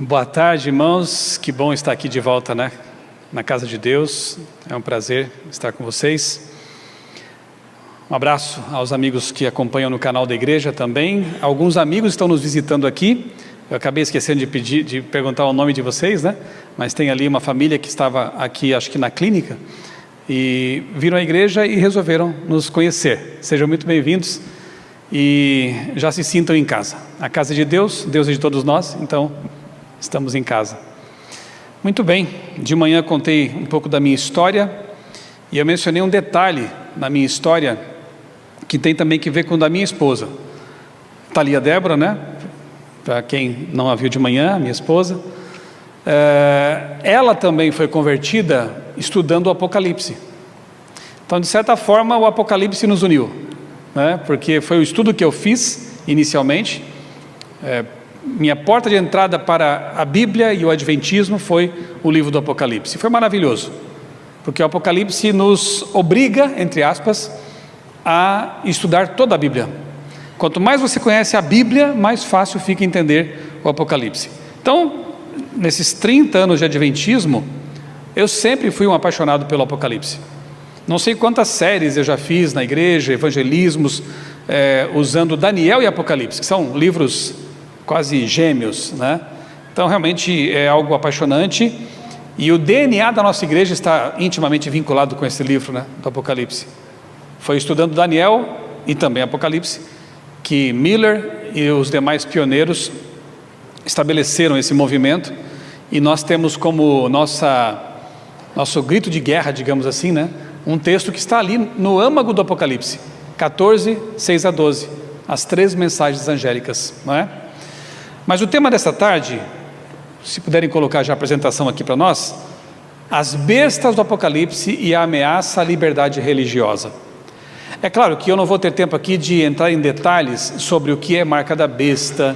Boa tarde, irmãos. Que bom estar aqui de volta, né? Na casa de Deus. É um prazer estar com vocês. Um abraço aos amigos que acompanham no canal da igreja também. Alguns amigos estão nos visitando aqui. Eu acabei esquecendo de perguntar o nome de vocês, né? Mas tem ali uma família que estava aqui, acho que na clínica, e viram a igreja e resolveram nos conhecer. Sejam muito bem-vindos e já se sintam em casa. A casa de Deus, Deus é de todos nós, então estamos em casa. Muito bem, de manhã contei um pouco da minha história e eu mencionei um detalhe na minha história que tem também que ver com o da minha esposa. Está ali a Débora, né? Para quem não a viu de manhã, minha esposa. Ela também foi convertida estudando o Apocalipse. Então, de certa forma, o Apocalipse nos uniu, né? Porque foi o estudo que eu fiz inicialmente. Minha porta de entrada para a Bíblia e o Adventismo foi o livro do Apocalipse. Foi maravilhoso, porque o Apocalipse nos obriga, entre aspas, a estudar toda a Bíblia. Quanto mais você conhece a Bíblia, mais fácil fica entender o Apocalipse. Então, nesses 30 anos de Adventismo, eu sempre fui um apaixonado pelo Apocalipse. Não sei quantas séries eu já fiz na igreja, evangelismos, usando Daniel e Apocalipse, que são livros quase gêmeos, né? Então realmente é algo apaixonante, e o DNA da nossa igreja está intimamente vinculado com esse livro, né, do Apocalipse. Foi estudando Daniel e também Apocalipse que Miller e os demais pioneiros estabeleceram esse movimento, e nós temos como nosso grito de guerra, digamos assim, né, um texto que está ali no âmago do Apocalipse, 14, 6 a 12, as 3 mensagens angélicas, não é? Mas o tema dessa tarde, se puderem colocar já a apresentação aqui para nós: as bestas do Apocalipse e a ameaça à liberdade religiosa. É claro que eu não vou ter tempo aqui de entrar em detalhes sobre o que é marca da besta,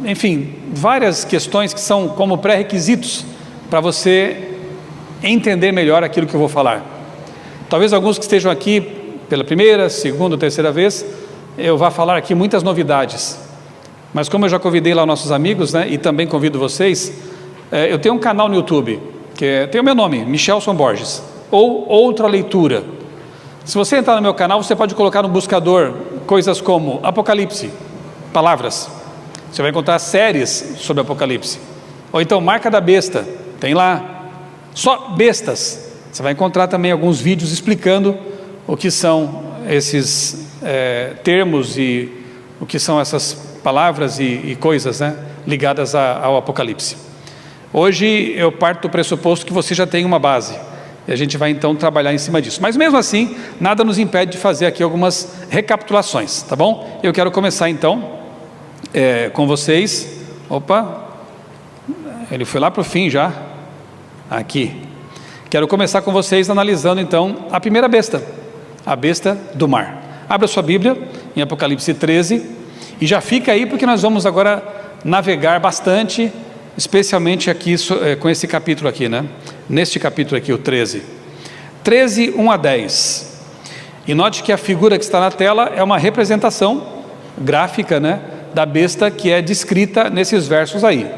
enfim, várias questões que são como pré-requisitos para você entender melhor aquilo que eu vou falar. Talvez alguns que estejam aqui pela primeira, segunda ou terceira vez, eu vá falar aqui muitas novidades. Mas como eu já convidei lá nossos amigos, né, e também convido vocês, eu tenho um canal no YouTube, que tem o meu nome, Michelson Borges, ou Outra Leitura. Se você entrar no meu canal, você pode colocar no buscador coisas como Apocalipse, palavras. Você vai encontrar séries sobre Apocalipse. Ou então Marca da Besta, tem lá. Só bestas. Você vai encontrar também alguns vídeos explicando o que são esses termos e o que são essas palavras e coisas, né, ligadas ao Apocalipse. Hoje eu parto do pressuposto que você já tem uma base, e a gente vai então trabalhar em cima disso. Mas mesmo assim, nada nos impede de fazer aqui algumas recapitulações, tá bom? Eu quero começar então com vocês. Opa, ele foi lá para o fim já. Aqui. Quero começar com vocês analisando então a primeira besta, a besta do mar. Abra sua Bíblia em Apocalipse 13 e já fica aí, porque nós vamos agora navegar bastante, especialmente aqui com esse capítulo aqui, né? Neste capítulo aqui, o 13, 1 a 10. E note que a figura que está na tela é uma representação gráfica, né, da besta que é descrita nesses versos aí.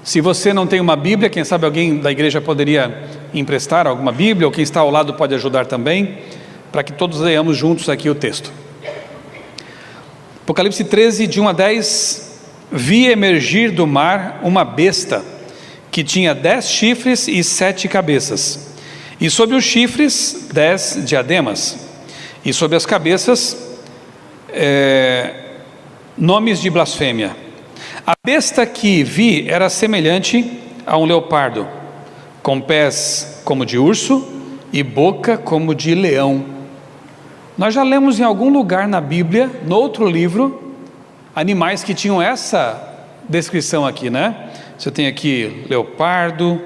Se você não tem uma Bíblia, quem sabe alguém da igreja poderia emprestar alguma Bíblia, ou quem está ao lado pode ajudar também, para que todos leamos juntos aqui o texto. Apocalipse 13, de 1 a 10. Vi emergir do mar uma besta que tinha 10 chifres e 7 cabeças, e sobre os chifres 10 diademas, e sobre as cabeças nomes de blasfêmia. A besta que vi era semelhante a um leopardo, com pés como de urso e boca como de leão. Nós já lemos em algum lugar na Bíblia, no outro livro, animais que tinham essa descrição aqui, né? Você tem aqui leopardo,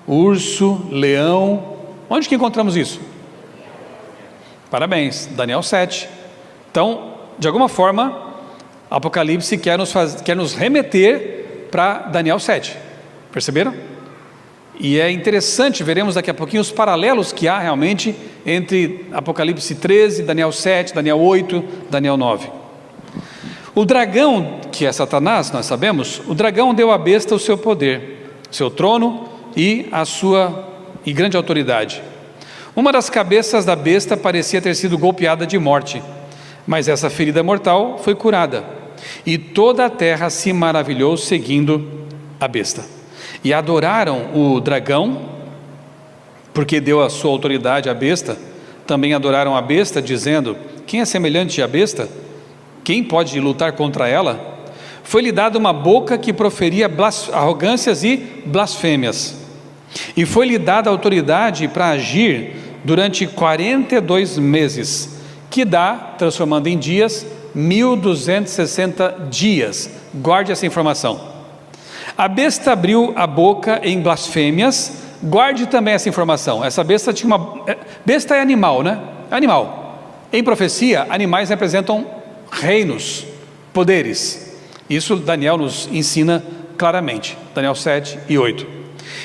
urso, leão. Onde que encontramos isso? Parabéns, Daniel 7. Então, de alguma forma, Apocalipse quer nos remeter para Daniel 7. Perceberam? E é interessante, veremos daqui a pouquinho os paralelos que há realmente entre Apocalipse 13, Daniel 7, Daniel 8, Daniel 9. O dragão, que é Satanás, nós sabemos, o dragão deu à besta o seu poder, seu trono e a sua grande autoridade. Uma das cabeças da besta parecia ter sido golpeada de morte, mas essa ferida mortal foi curada, e toda a terra se maravilhou seguindo a besta. E adoraram o dragão, porque deu a sua autoridade à besta. Também adoraram a besta, dizendo: quem é semelhante à besta? Quem pode lutar contra ela? Foi-lhe dada uma boca que proferia arrogâncias e blasfêmias, e foi-lhe dada autoridade para agir durante 42 meses, que dá, transformando em dias, 1260 dias. Guarde essa informação. A besta abriu a boca em blasfêmias. Guarde também essa informação. Essa besta tinha besta é animal, né? Animal. Em profecia, animais representam reinos, poderes. Isso Daniel nos ensina claramente. Daniel 7 e 8.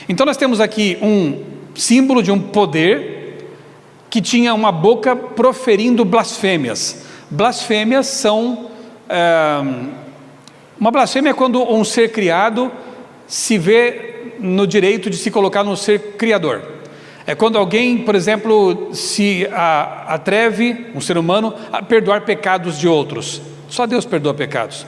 Então nós temos aqui um símbolo de um poder que tinha uma boca proferindo blasfêmias. Blasfêmias são... uma blasfêmia é quando um ser criado se vê no direito de se colocar no ser criador. É quando alguém, por exemplo, se atreve, um ser humano, a perdoar pecados de outros. Só Deus perdoa pecados.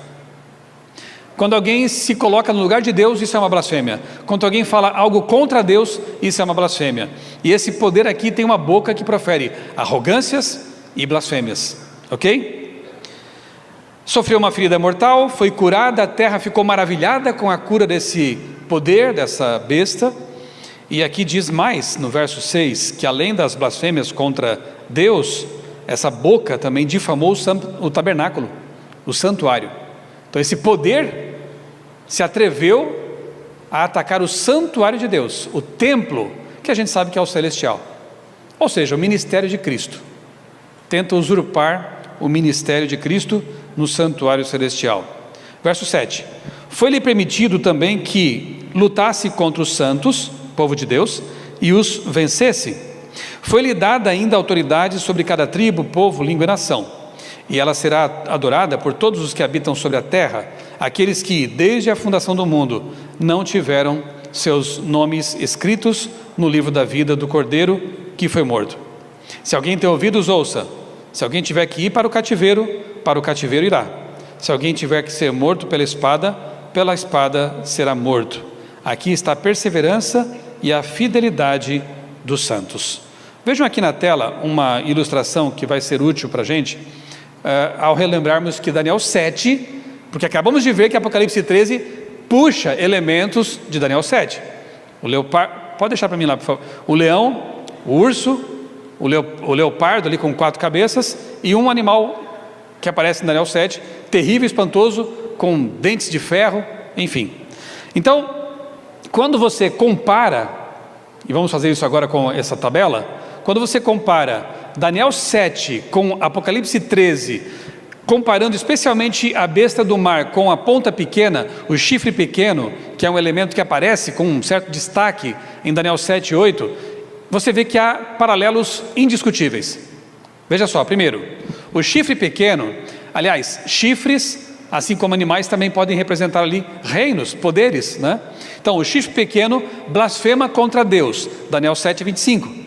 Quando alguém se coloca no lugar de Deus, isso é uma blasfêmia. Quando alguém fala algo contra Deus, isso é uma blasfêmia. E esse poder aqui tem uma boca que profere arrogâncias e blasfêmias. Ok? Sofreu uma ferida mortal, foi curada, a terra ficou maravilhada com a cura desse poder, dessa besta. E aqui diz mais, no verso 6, que além das blasfêmias contra Deus, essa boca também difamou o tabernáculo, o santuário. Então esse poder se atreveu a atacar o santuário de Deus, o templo, que a gente sabe que é o celestial. Ou seja, o ministério de Cristo. Tenta usurpar o ministério de Cristo no santuário celestial. Verso 7. Foi-lhe permitido também que lutasse contra os santos, povo de Deus, e os vencesse. Foi-lhe dada ainda autoridade sobre cada tribo, povo, língua e nação. E ela será adorada por todos os que habitam sobre a terra, aqueles que, desde a fundação do mundo, não tiveram seus nomes escritos no livro da vida do Cordeiro que foi morto. Se alguém tem ouvidos, ouça. Se alguém tiver que ir para o cativeiro irá. Se alguém tiver que ser morto pela espada será morto. Aqui está a perseverança e a fidelidade dos santos. Vejam aqui na tela uma ilustração que vai ser útil para a gente, ao relembrarmos que Daniel 7, porque acabamos de ver que Apocalipse 13 puxa elementos de Daniel 7. O leopardo, pode deixar para mim lá, por favor. O leão, o urso, o leopardo ali com 4 cabeças e um animal que aparece em Daniel 7, terrível, espantoso, com dentes de ferro, enfim. Então, quando você compara, e vamos fazer isso agora com essa tabela, quando você compara Daniel 7 com Apocalipse 13, comparando especialmente a besta do mar com a ponta pequena, o chifre pequeno, que é um elemento que aparece com um certo destaque em Daniel 7 e 8, você vê que há paralelos indiscutíveis. Veja só, primeiro, o chifre pequeno, aliás, chifres, assim como animais, também podem representar ali reinos, poderes, né? Então, o chifre pequeno blasfema contra Deus, Daniel 7, 25.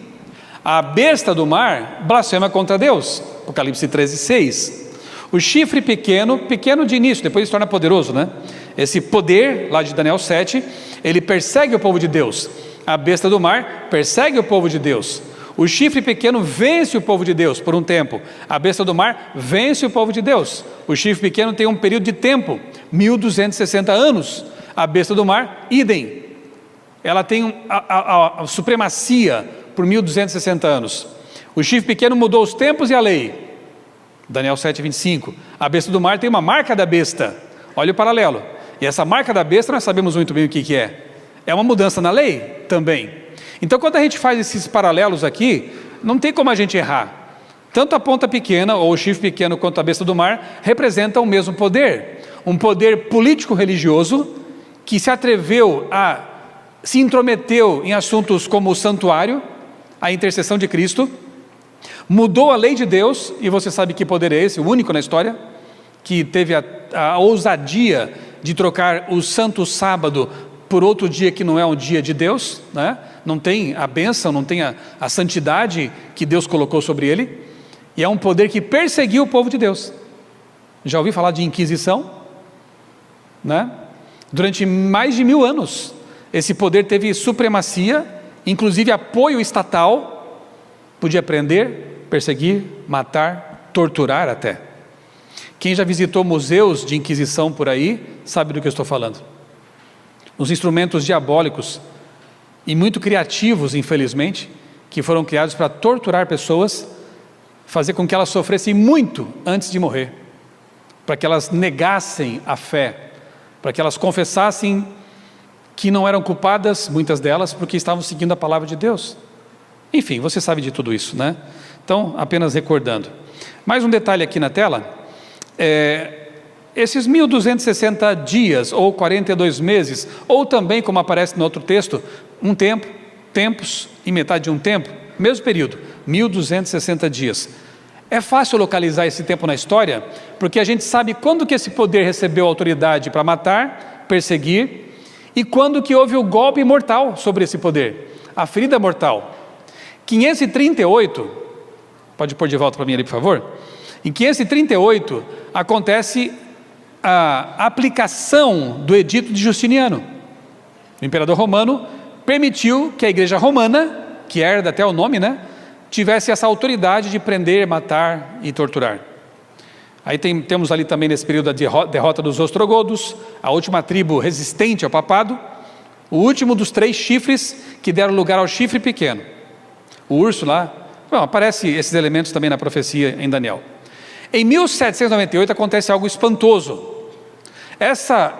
A besta do mar blasfema contra Deus, Apocalipse 13, 6. O chifre pequeno, pequeno de início, depois se torna poderoso, né? Esse poder lá de Daniel 7, ele persegue o povo de Deus. A besta do mar persegue o povo de Deus. O chifre pequeno vence o povo de Deus por um tempo. A besta do mar vence o povo de Deus. O chifre pequeno tem um período de tempo, 1260 anos. A besta do mar, idem. Ela tem a supremacia por 1260 anos. O chifre pequeno mudou os tempos e a lei. Daniel 7, 25. A besta do mar tem uma marca da besta. Olha o paralelo. E essa marca da besta nós sabemos muito bem o que é. É uma mudança na lei também. Então, quando a gente faz esses paralelos aqui, não tem como a gente errar. Tanto a ponta pequena, ou o chifre pequeno, quanto a besta do mar, representam o mesmo poder. Um poder político-religioso, que se atreveu se intrometeu em assuntos como o santuário, a intercessão de Cristo, mudou a lei de Deus, e você sabe que poder é esse, o único na história, que teve a ousadia de trocar o santo sábado por outro dia que não é um dia de Deus, né? Não tem a bênção, não tem a santidade que Deus colocou sobre ele, e é um poder que perseguiu o povo de Deus. Já ouvi falar de Inquisição, né? Durante mais de 1000 anos, esse poder teve supremacia, inclusive apoio estatal, podia prender, perseguir, matar, torturar até. Quem já visitou museus de Inquisição por aí, sabe do que eu estou falando. Os instrumentos diabólicos, e muito criativos, infelizmente, que foram criados para torturar pessoas, fazer com que elas sofressem muito antes de morrer, para que elas negassem a fé, para que elas confessassem que não eram culpadas, muitas delas, porque estavam seguindo a palavra de Deus. Enfim, você sabe de tudo isso, né? Então, apenas recordando. Mais um detalhe aqui na tela, esses 1260 dias, ou 42 meses, ou também, como aparece no outro texto, um tempo, tempos e metade de um tempo, mesmo período, 1260 dias. É fácil localizar esse tempo na história, porque a gente sabe quando que esse poder recebeu autoridade para matar, perseguir, e quando que houve o golpe mortal sobre esse poder, a ferida mortal. 538, pode pôr de volta para mim ali, por favor? Em 538, acontece a aplicação do edito de Justiniano. O imperador romano permitiu que a igreja romana, que herda até o nome, né, tivesse essa autoridade de prender, matar e torturar. Aí temos ali também nesse período a derrota dos ostrogodos, a última tribo resistente ao papado, o último dos 3 chifres que deram lugar ao chifre pequeno. O urso lá, bom, aparece esses elementos também na profecia em Daniel. Em 1798 acontece algo espantoso.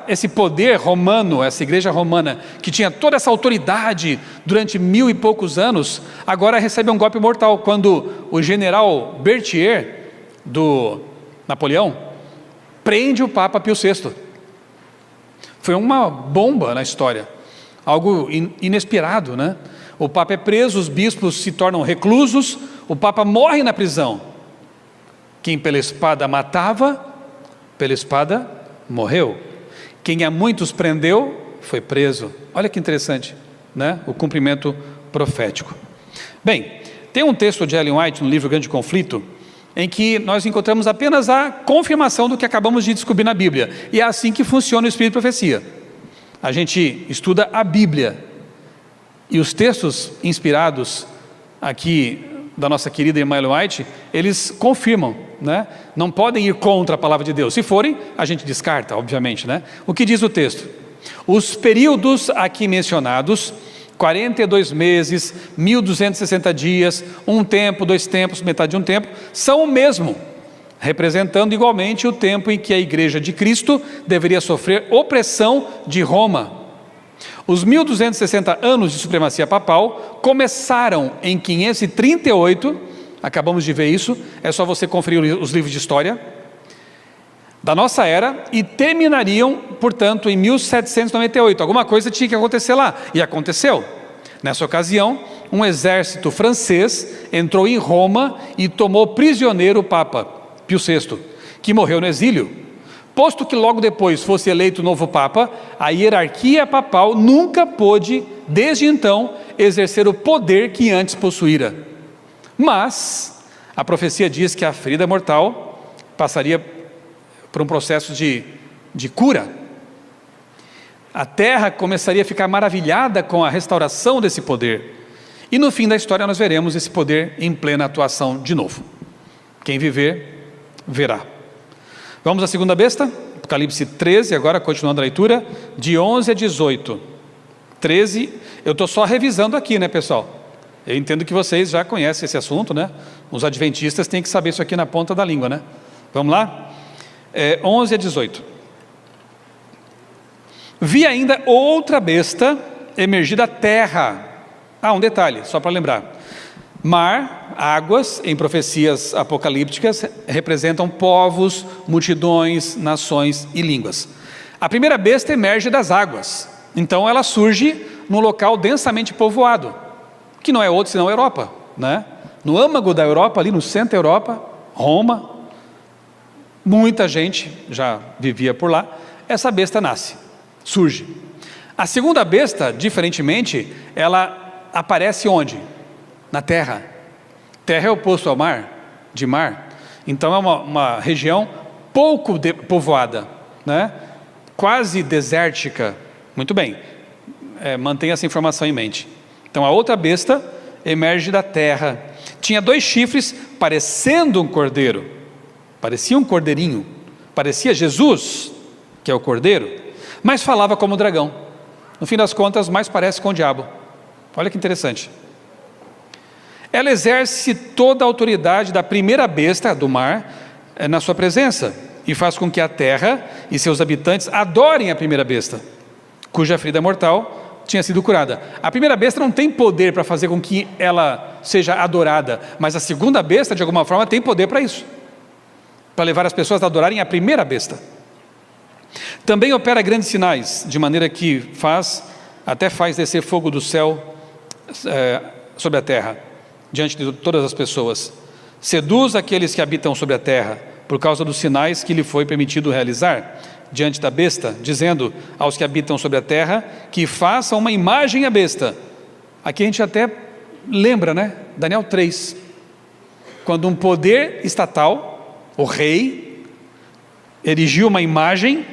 Esse poder romano, essa igreja romana, que tinha toda essa autoridade durante 1000 e poucos anos, agora recebe um golpe mortal, quando o general Berthier, do Napoleão, prende o Papa Pio VI. Foi uma bomba na história, algo inesperado, né? O Papa é preso, os bispos se tornam reclusos, o Papa morre na prisão. Quem pela espada matava, pela espada morreu. Quem a muitos prendeu, foi preso. Olha que interessante, né? O cumprimento profético. Bem, tem um texto de Ellen White no livro Grande Conflito, em que nós encontramos apenas a confirmação do que acabamos de descobrir na Bíblia. E é assim que funciona o Espírito de Profecia. A gente estuda a Bíblia, e os textos inspirados aqui da nossa querida irmã Ellen White, eles confirmam, né? Não podem ir contra a palavra de Deus. Se forem, a gente descarta, obviamente, né? O que diz o texto? Os períodos aqui mencionados, 42 meses, 1260 dias, um tempo, 2 tempos, metade de um tempo, são o mesmo, representando igualmente o tempo em que a igreja de Cristo deveria sofrer opressão de Roma. Os 1260 anos de supremacia papal começaram em 538, acabamos de ver isso, é só você conferir os livros de história da nossa era, e terminariam, portanto, em 1798. Alguma coisa tinha que acontecer lá, e aconteceu. Nessa ocasião, um exército francês entrou em Roma e tomou prisioneiro o Papa Pio VI, que morreu no exílio. Posto que logo depois fosse eleito o novo Papa, a hierarquia papal nunca pôde, desde então, exercer o poder que antes possuíra. Mas a profecia diz que a ferida mortal passaria por um processo de cura. A terra começaria a ficar maravilhada com a restauração desse poder. E no fim da história nós veremos esse poder em plena atuação de novo. Quem viver, verá. Vamos à segunda besta, Apocalipse 13, agora continuando a leitura, de 11 a 18. 13, eu estou só revisando aqui, né, pessoal? Eu entendo que vocês já conhecem esse assunto, né? Os adventistas têm que saber isso aqui na ponta da língua, né? Vamos lá? 11 a 18. Vi ainda outra besta emergir da terra. Um detalhe, só para lembrar. Mar, águas, em profecias apocalípticas, representam povos, multidões, nações e línguas. A primeira besta emerge das águas. Então ela surge num local densamente povoado, que não é outro senão a Europa, né? No âmago da Europa, ali no centro da Europa, Roma, muita gente já vivia por lá, essa besta nasce, surge. A segunda besta, diferentemente, ela aparece onde? Na terra. Terra é oposto ao mar, de mar. Então é uma região pouco povoada, né? Quase desértica. Muito bem, mantenha essa informação em mente. Então a outra besta emerge da terra. Tinha 2 chifres, parecendo um cordeiro. Parecia um cordeirinho. Parecia Jesus, que é o cordeiro, mas falava como dragão. No fim das contas, mais parece com o diabo. Olha que interessante. Ela exerce toda a autoridade da primeira besta do mar na sua presença, e faz com que a terra e seus habitantes adorem a primeira besta, cuja ferida mortal tinha sido curada. A primeira besta não tem poder para fazer com que ela seja adorada, mas a segunda besta, de alguma forma, tem poder para isso, para levar as pessoas a adorarem a primeira besta. Também opera grandes sinais, de maneira que até faz descer fogo do céu sobre a terra, diante de todas as pessoas. Seduz aqueles que habitam sobre a terra, por causa dos sinais que lhe foi permitido realizar diante da besta, dizendo aos que habitam sobre a terra que façam uma imagem à besta. Aqui a gente até lembra, né? Daniel 3, quando um poder estatal, o rei, erigiu uma imagem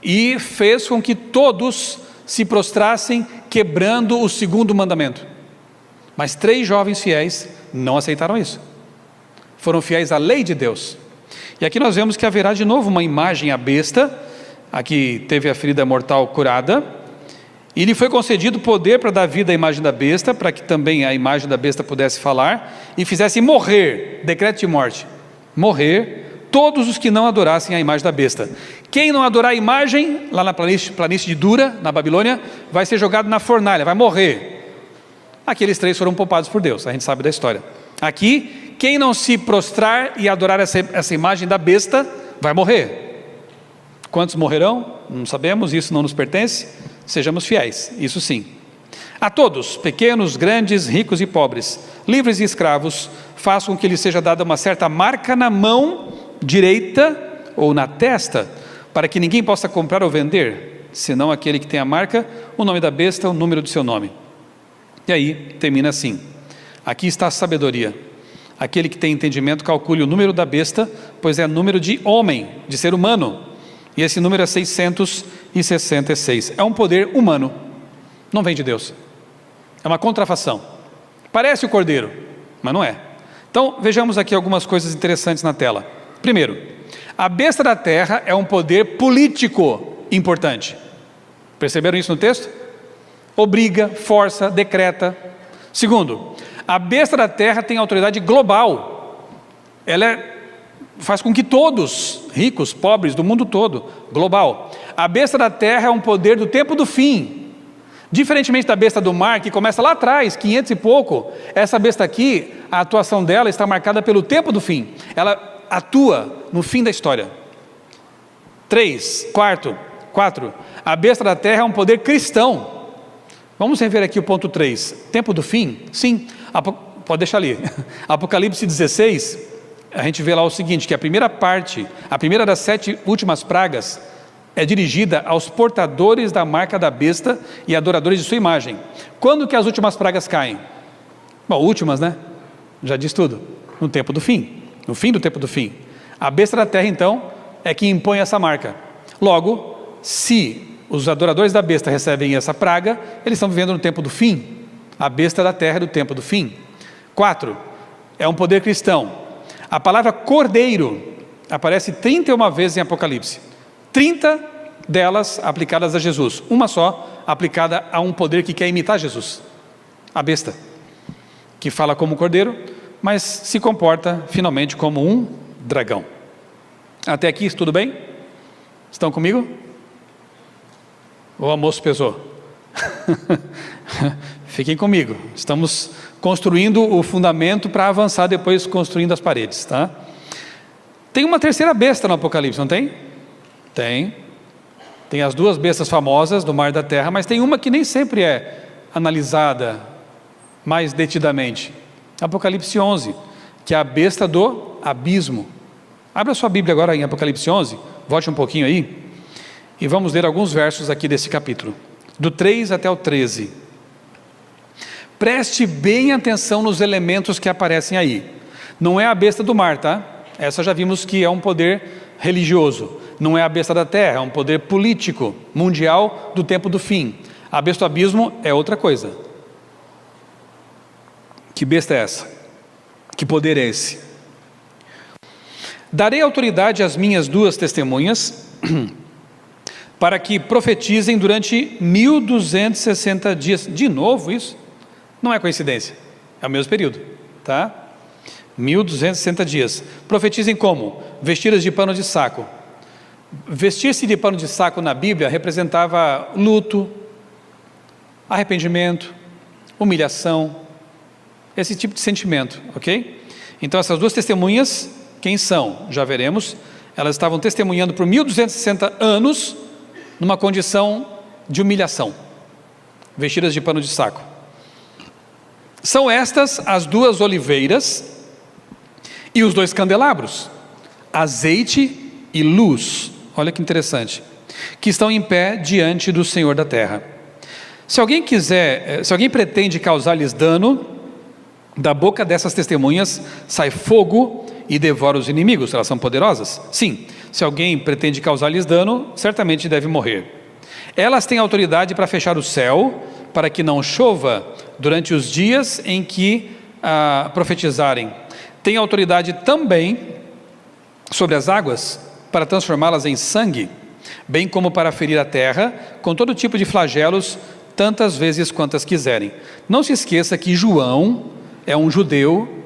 e fez com que todos se prostrassem, quebrando o segundo mandamento. Mas 3 jovens fiéis não aceitaram isso. Foram fiéis à lei de Deus. E aqui nós vemos que haverá de novo uma imagem à besta. Aqui teve a ferida mortal curada. E lhe foi concedido poder para dar vida à imagem da besta, para que também a imagem da besta pudesse falar e fizesse morrer, decreto de morte, morrer todos os que não adorassem a imagem da besta. Quem não adorar a imagem, lá na planície de Dura, na Babilônia, vai ser jogado na fornalha, vai morrer. Aqueles 3 foram poupados por Deus, a gente sabe da história. Aqui, quem não se prostrar e adorar essa imagem da besta, vai morrer. Quantos morrerão? Não sabemos, isso não nos pertence. Sejamos fiéis, isso sim. A todos, pequenos, grandes, ricos e pobres, livres e escravos, faça com que lhes seja dada uma certa marca na mão direita ou na testa, para que ninguém possa comprar ou vender, senão aquele que tem a marca, o nome da besta, o número do seu nome. E aí, termina assim: aqui está a sabedoria. Aquele que tem entendimento, calcule o número da besta, pois é número de homem, de ser humano. E esse número é 666. É um poder humano, não vem de Deus. É uma contrafação. Parece o cordeiro, mas não é. Então, vejamos aqui algumas coisas interessantes na tela. Primeiro, a besta da terra é um poder político importante. Perceberam isso no texto? Obriga, força, decreta. Segundo, a besta da terra tem autoridade global. Ela faz com que todos, ricos, pobres, do mundo todo, global. A besta da terra é um poder do tempo do fim. Diferentemente da besta do mar, que começa lá atrás, 500 e pouco, essa besta aqui, a atuação dela está marcada pelo tempo do fim. Ela atua no fim da história. 4. A besta da terra é um poder cristão. Vamos rever aqui o ponto 3. Tempo do fim? Sim. Pode deixar ali. Apocalipse 16, a gente vê lá o seguinte, que a primeira das 7 últimas pragas é dirigida aos portadores da marca da besta e adoradores de sua imagem. Quando que as últimas pragas caem? Bom, últimas, né? Já diz tudo. No tempo do fim. No fim do tempo do fim. A besta da terra, então, é que impõe essa marca. Logo, se os adoradores da besta recebem essa praga, eles estão vivendo no tempo do fim. A besta da terra é do tempo do fim. 4. É um poder cristão. A palavra cordeiro aparece 31 vezes em Apocalipse. 30 delas aplicadas a Jesus. Uma só aplicada a um poder que quer imitar Jesus. A besta, que fala como cordeiro, mas se comporta finalmente como um dragão. Até aqui, tudo bem? Estão comigo? O almoço pesou. Fiquem comigo. Estamos construindo o fundamento para avançar depois construindo as paredes, tá? Tem uma terceira besta no Apocalipse, não tem? Tem. Tem as 2 bestas famosas do mar e da terra, mas tem uma que nem sempre é analisada mais detidamente. Apocalipse 11, que é a besta do abismo. Abra sua Bíblia agora em Apocalipse 11, volte um pouquinho aí, e vamos ler alguns versos aqui desse capítulo, do 3 até o 13. Preste bem atenção nos elementos que aparecem aí. Não é a besta do mar, tá? Essa já vimos que é um poder religioso. Não é a besta da terra, é um poder político, mundial do tempo do fim. A besta do abismo é outra coisa. Que besta é essa? Que poder é esse? Darei autoridade às minhas 2 testemunhas, para que profetizem durante 1260 dias. De novo isso? Não é coincidência, é o mesmo período, tá? 1260 dias. Profetizem como? Vestidas de pano de saco. Vestir-se de pano de saco na Bíblia representava luto, arrependimento, humilhação, esse tipo de sentimento, ok? Então essas 2 testemunhas, quem são? Já veremos. Elas estavam testemunhando por 1260 anos, numa condição de humilhação, vestidas de pano de saco. São estas as 2 oliveiras e os 2 candelabros, azeite e luz, olha que interessante, que estão em pé diante do Senhor da terra. Se alguém pretende causar-lhes dano, da boca dessas testemunhas sai fogo e devora os inimigos. Elas são poderosas? Sim. Se alguém pretende causar-lhes dano, certamente deve morrer. Elas têm autoridade para fechar o céu, para que não chova durante os dias em que profetizarem. Têm autoridade também sobre as águas, para transformá-las em sangue, bem como para ferir a terra com todo tipo de flagelos, tantas vezes quantas quiserem. Não se esqueça que João é um judeu,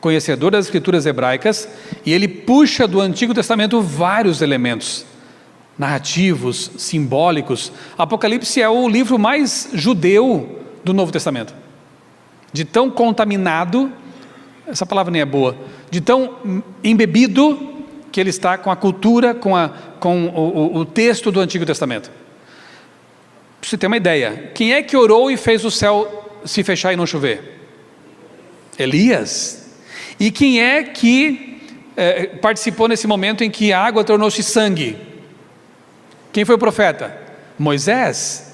conhecedor das escrituras hebraicas, e ele puxa do Antigo Testamento vários elementos narrativos, simbólicos. Apocalipse é o livro mais judeu do Novo Testamento, de tão contaminado, essa palavra nem é boa, de tão embebido que ele está com a cultura, com o texto do Antigo Testamento. Para você ter uma ideia, quem é que orou e fez o céu se fechar e não chover? Elias. E quem é que participou nesse momento em que a água tornou-se sangue? Quem foi o profeta? Moisés.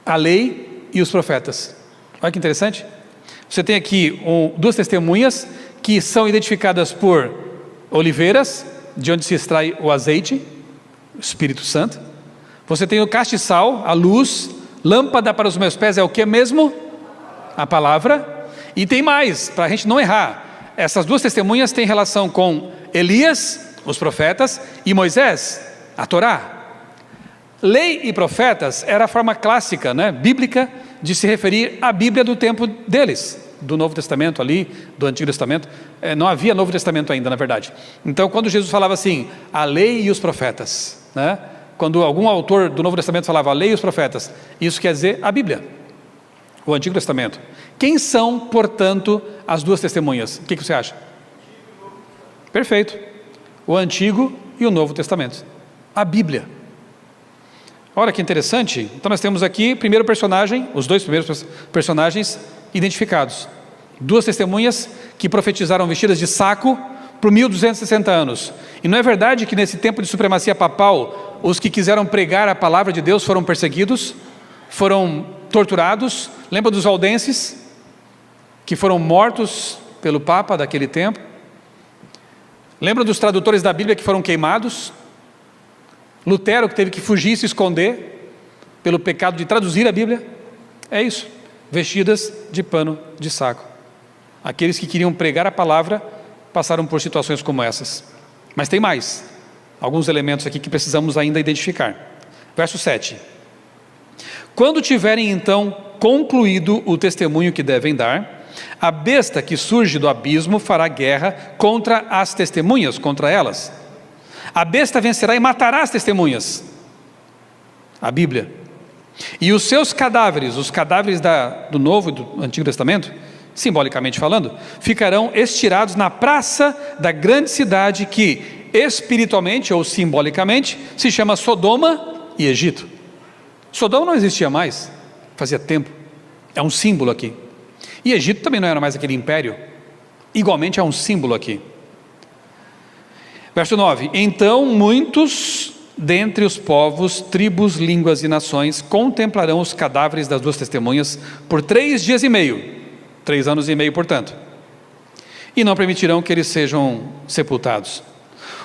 A lei e os profetas. Olha que interessante. Você tem aqui 2 testemunhas que são identificadas por oliveiras, de onde se extrai o azeite, o Espírito Santo. Você tem o castiçal, a luz. Lâmpada para os meus pés é o que mesmo? A palavra. E tem mais, para a gente não errar. Essas 2 testemunhas têm relação com Elias, os profetas, e Moisés, a Torá. Lei e profetas era a forma clássica, bíblica, de se referir à Bíblia do tempo deles, do Novo Testamento ali, do Antigo Testamento. Não havia Novo Testamento ainda, na verdade. Então, quando Jesus falava assim, a lei e os profetas, quando algum autor do Novo Testamento falava a lei e os profetas, isso quer dizer a Bíblia, o Antigo Testamento. Quem são, portanto, as 2 testemunhas? O que você acha? Perfeito. O Antigo e o Novo Testamento. A Bíblia. Olha que interessante. Então nós temos aqui, primeiro personagem, os 2 primeiros personagens identificados. 2 testemunhas que profetizaram vestidas de saco por 1260 anos. E não é verdade que nesse tempo de supremacia papal, os que quiseram pregar a palavra de Deus foram perseguidos, foram torturados? Lembra dos valdenses, que foram mortos pelo Papa daquele tempo? Lembra dos tradutores da Bíblia que foram queimados? Lutero, que teve que fugir e se esconder pelo pecado de traduzir a Bíblia? É isso, vestidas de pano de saco. Aqueles que queriam pregar a palavra passaram por situações como essas. Mas tem mais, alguns elementos aqui que precisamos ainda identificar. Verso 7. Quando tiverem então concluído o testemunho que devem dar, a besta que surge do abismo fará guerra contra as testemunhas, contra elas. A besta vencerá e matará as testemunhas, a Bíblia. E os seus cadáveres, os cadáveres do Novo e do Antigo Testamento, simbolicamente falando, ficarão estirados na praça da grande cidade que espiritualmente ou simbolicamente se chama Sodoma e Egito. Sodoma não existia mais, fazia tempo, é um símbolo aqui. E Egito também não era mais aquele império, igualmente é um símbolo aqui. Verso 9: então muitos dentre os povos, tribos, línguas e nações contemplarão os cadáveres das duas testemunhas por 3 dias e meio, 3 anos e meio, portanto, e não permitirão que eles sejam sepultados.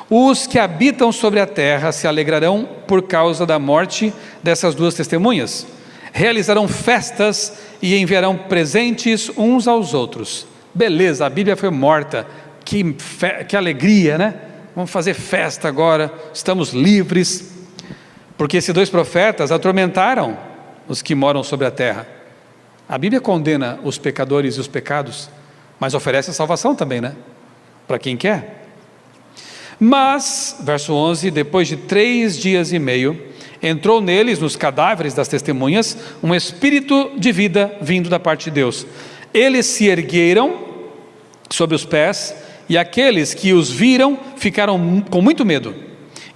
Os que habitam sobre a terra se alegrarão por causa da morte dessas duas testemunhas, realizarão festas e enviarão presentes uns aos outros. Beleza, a Bíblia foi morta, que alegria, né? Vamos fazer festa agora, estamos livres, porque esses 2 profetas atormentaram os que moram sobre a terra. A Bíblia condena os pecadores e os pecados, mas oferece a salvação também, né? Para quem quer. Mas, verso 11, depois de 3 dias e meio, entrou neles, nos cadáveres das testemunhas, um espírito de vida vindo da parte de Deus. Eles se ergueram sobre os pés, e aqueles que os viram ficaram com muito medo.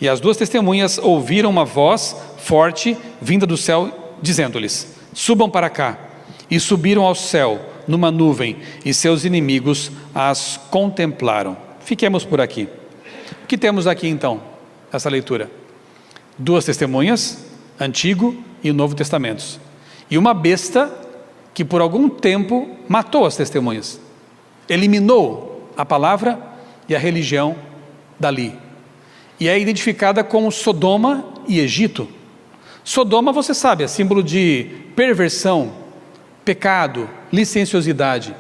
E as duas testemunhas ouviram uma voz forte vinda do céu, dizendo-lhes: subam para cá. E subiram ao céu numa nuvem, e seus inimigos as contemplaram. Fiquemos por aqui. O que temos aqui então, essa leitura? 2 testemunhas, Antigo e Novo Testamentos, e uma besta que por algum tempo matou as testemunhas, eliminou a palavra e a religião dali, e é identificada com Sodoma e Egito. Sodoma, você sabe, é símbolo de perversão, pecado, licenciosidade,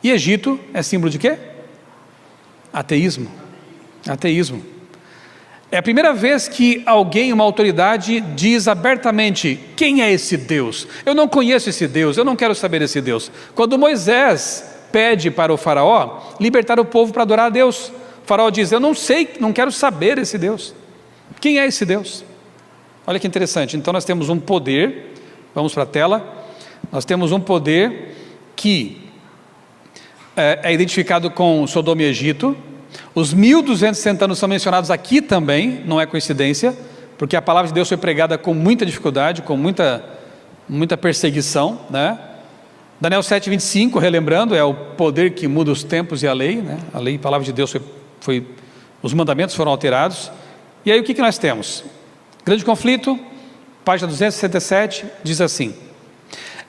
e Egito é símbolo de quê? Ateísmo. É a primeira vez que alguém, uma autoridade, diz abertamente: quem é esse Deus? Eu não conheço esse Deus, eu não quero saber desse Deus. Quando Moisés pede para o faraó libertar o povo para adorar a Deus, o faraó diz: eu não sei, não quero saber desse Deus. Quem é esse Deus? Olha que interessante. Então nós temos um poder, vamos para a tela, nós temos um poder que é identificado com Sodoma e Egito. Os 1260 anos são mencionados aqui também, não é coincidência, porque a palavra de Deus foi pregada com muita dificuldade, com muita perseguição, né? Daniel 7:25, relembrando, é o poder que muda os tempos e a lei, né? A lei, a palavra de Deus os mandamentos foram alterados. E aí o que nós temos? Grande conflito, página 267, diz assim: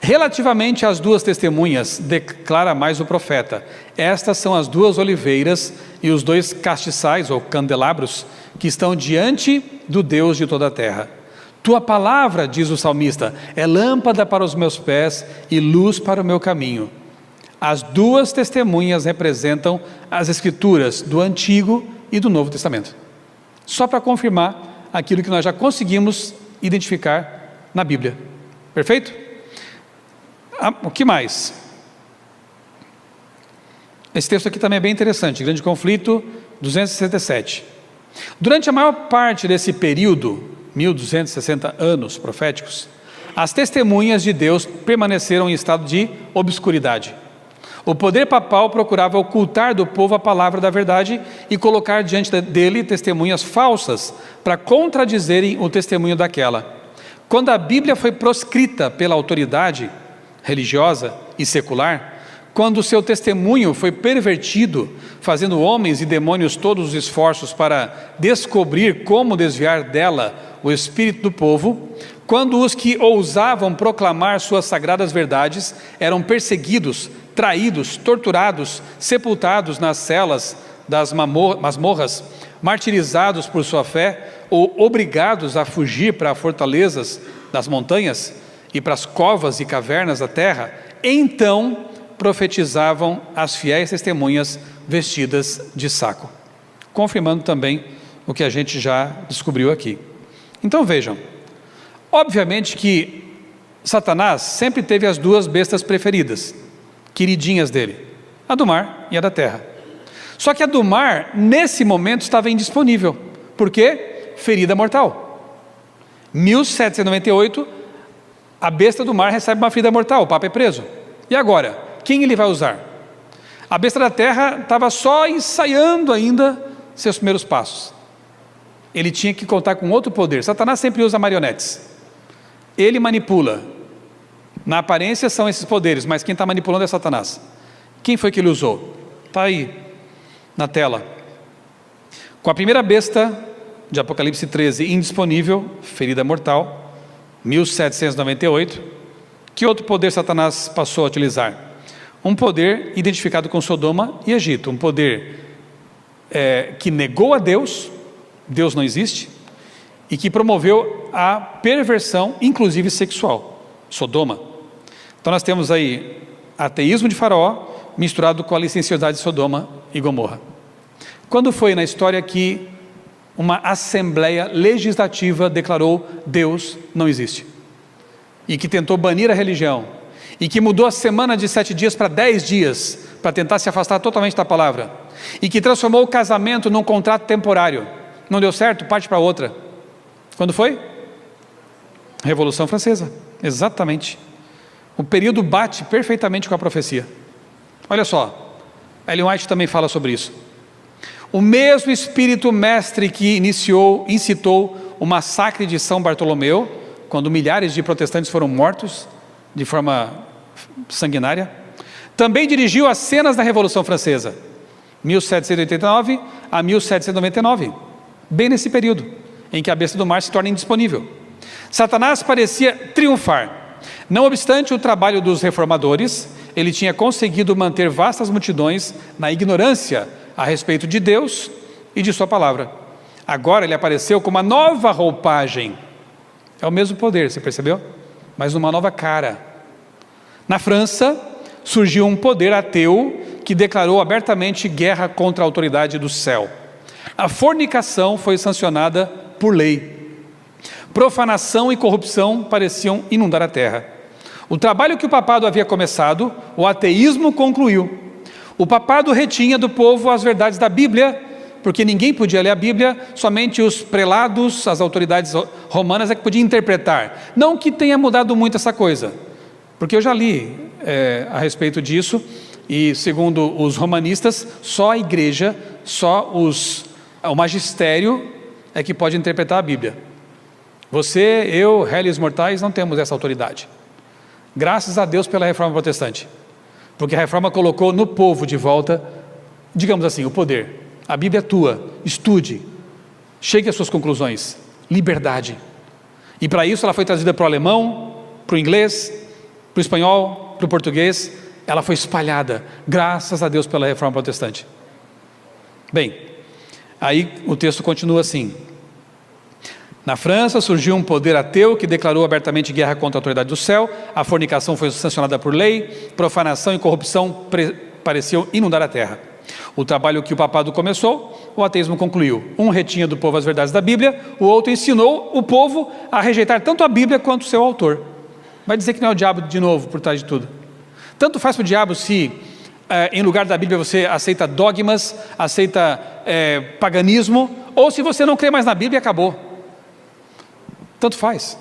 relativamente às duas testemunhas, declara mais o profeta: estas são as duas oliveiras e os 2 castiçais ou candelabros que estão diante do Deus de toda a terra. Tua palavra, diz o salmista, é lâmpada para os meus pés e luz para o meu caminho. As duas testemunhas representam as escrituras do Antigo e do Novo Testamento, só para confirmar aquilo que nós já conseguimos identificar na Bíblia. Perfeito? O que mais? Esse texto aqui também é bem interessante. Grande conflito, 267. Durante a maior parte desse período, 1260 anos proféticos, as testemunhas de Deus permaneceram em estado de obscuridade. O poder papal procurava ocultar do povo a palavra da verdade e colocar diante dele testemunhas falsas para contradizerem o testemunho daquela. Quando a Bíblia foi proscrita pela autoridade religiosa e secular, quando o seu testemunho foi pervertido, fazendo homens e demônios todos os esforços para descobrir como desviar dela o espírito do povo, quando os que ousavam proclamar suas sagradas verdades eram perseguidos, traídos, torturados, sepultados nas celas das masmorras, martirizados por sua fé ou obrigados a fugir para fortalezas das montanhas e para as covas e cavernas da terra, então profetizavam as fiéis testemunhas vestidas de saco, confirmando também o que a gente já descobriu aqui. Então vejam, obviamente que Satanás sempre teve as 2 bestas preferidas, queridinhas dele, a do mar e a da terra. Só que a do mar, nesse momento, estava indisponível. Por quê? Ferida mortal. 1798, a besta do mar recebe uma ferida mortal, o Papa é preso. E agora? Quem ele vai usar? A besta da terra estava só ensaiando ainda seus primeiros passos. Ele tinha que contar com outro poder. Satanás sempre usa marionetes. Ele manipula. Na aparência são esses poderes, mas quem está manipulando é Satanás. Quem foi que ele usou? Está aí na tela. Com a primeira besta de Apocalipse 13 indisponível, ferida mortal, 1798, que outro poder Satanás passou a utilizar? Um poder identificado com Sodoma e Egito, um poder que negou a Deus, Deus não existe, e que promoveu a perversão, inclusive sexual, Sodoma. Então nós temos aí ateísmo de Faraó misturado com a licenciosidade de Sodoma e Gomorra. Quando foi na história que uma assembleia legislativa declarou Deus não existe, e que tentou banir a religião, e que mudou a semana de 7 dias para 10 dias, para tentar se afastar totalmente da palavra, e que transformou o casamento num contrato temporário? Não deu certo, parte para outra. Quando foi? Revolução Francesa, exatamente. O período bate perfeitamente com a profecia. Olha só, Ellen White também fala sobre isso. O mesmo espírito mestre que incitou o massacre de São Bartolomeu, quando milhares de protestantes foram mortos de forma sanguinária, também dirigiu as cenas da Revolução Francesa, 1789 a 1799, bem nesse período em que a besta do mar se torna indisponível. Satanás parecia triunfar. Não obstante o trabalho dos reformadores, ele tinha conseguido manter vastas multidões na ignorância a respeito de Deus e de sua palavra. Agora ele apareceu com uma nova roupagem. É o mesmo poder, você percebeu? Mas numa nova cara. Na França, surgiu um poder ateu que declarou abertamente guerra contra a autoridade do céu. A fornicação foi sancionada por lei. Profanação e corrupção pareciam inundar a terra. O trabalho que o papado havia começado, o ateísmo concluiu. O papado retinha do povo as verdades da Bíblia, porque ninguém podia ler a Bíblia, somente os prelados, as autoridades romanas é que podiam interpretar. Não que tenha mudado muito essa coisa, porque eu já li a respeito disso, e segundo os romanistas, só a igreja, o magistério é que pode interpretar a Bíblia. Você, eu, réis mortais, não temos essa autoridade. Graças a Deus pela Reforma Protestante, porque a Reforma colocou no povo de volta, digamos assim, o poder. A Bíblia é tua, estude, chegue às suas conclusões, liberdade. E para isso ela foi trazida para o alemão, para o inglês, para o espanhol, para o português. Ela foi espalhada, graças a Deus pela Reforma Protestante. Bem, aí o texto continua assim. Na França surgiu um poder ateu que declarou abertamente guerra contra a autoridade do céu, a fornicação foi sancionada por lei, profanação e corrupção pareciam inundar a terra. O trabalho que o papado começou, o ateísmo concluiu. Um retinha do povo as verdades da Bíblia, o outro ensinou o povo a rejeitar tanto a Bíblia quanto o seu autor. Vai dizer que não é o diabo de novo por trás de tudo. Tanto faz para o diabo se em lugar da Bíblia você aceita dogmas, aceita paganismo, ou se você não crê mais na Bíblia e acabou. Tanto faz.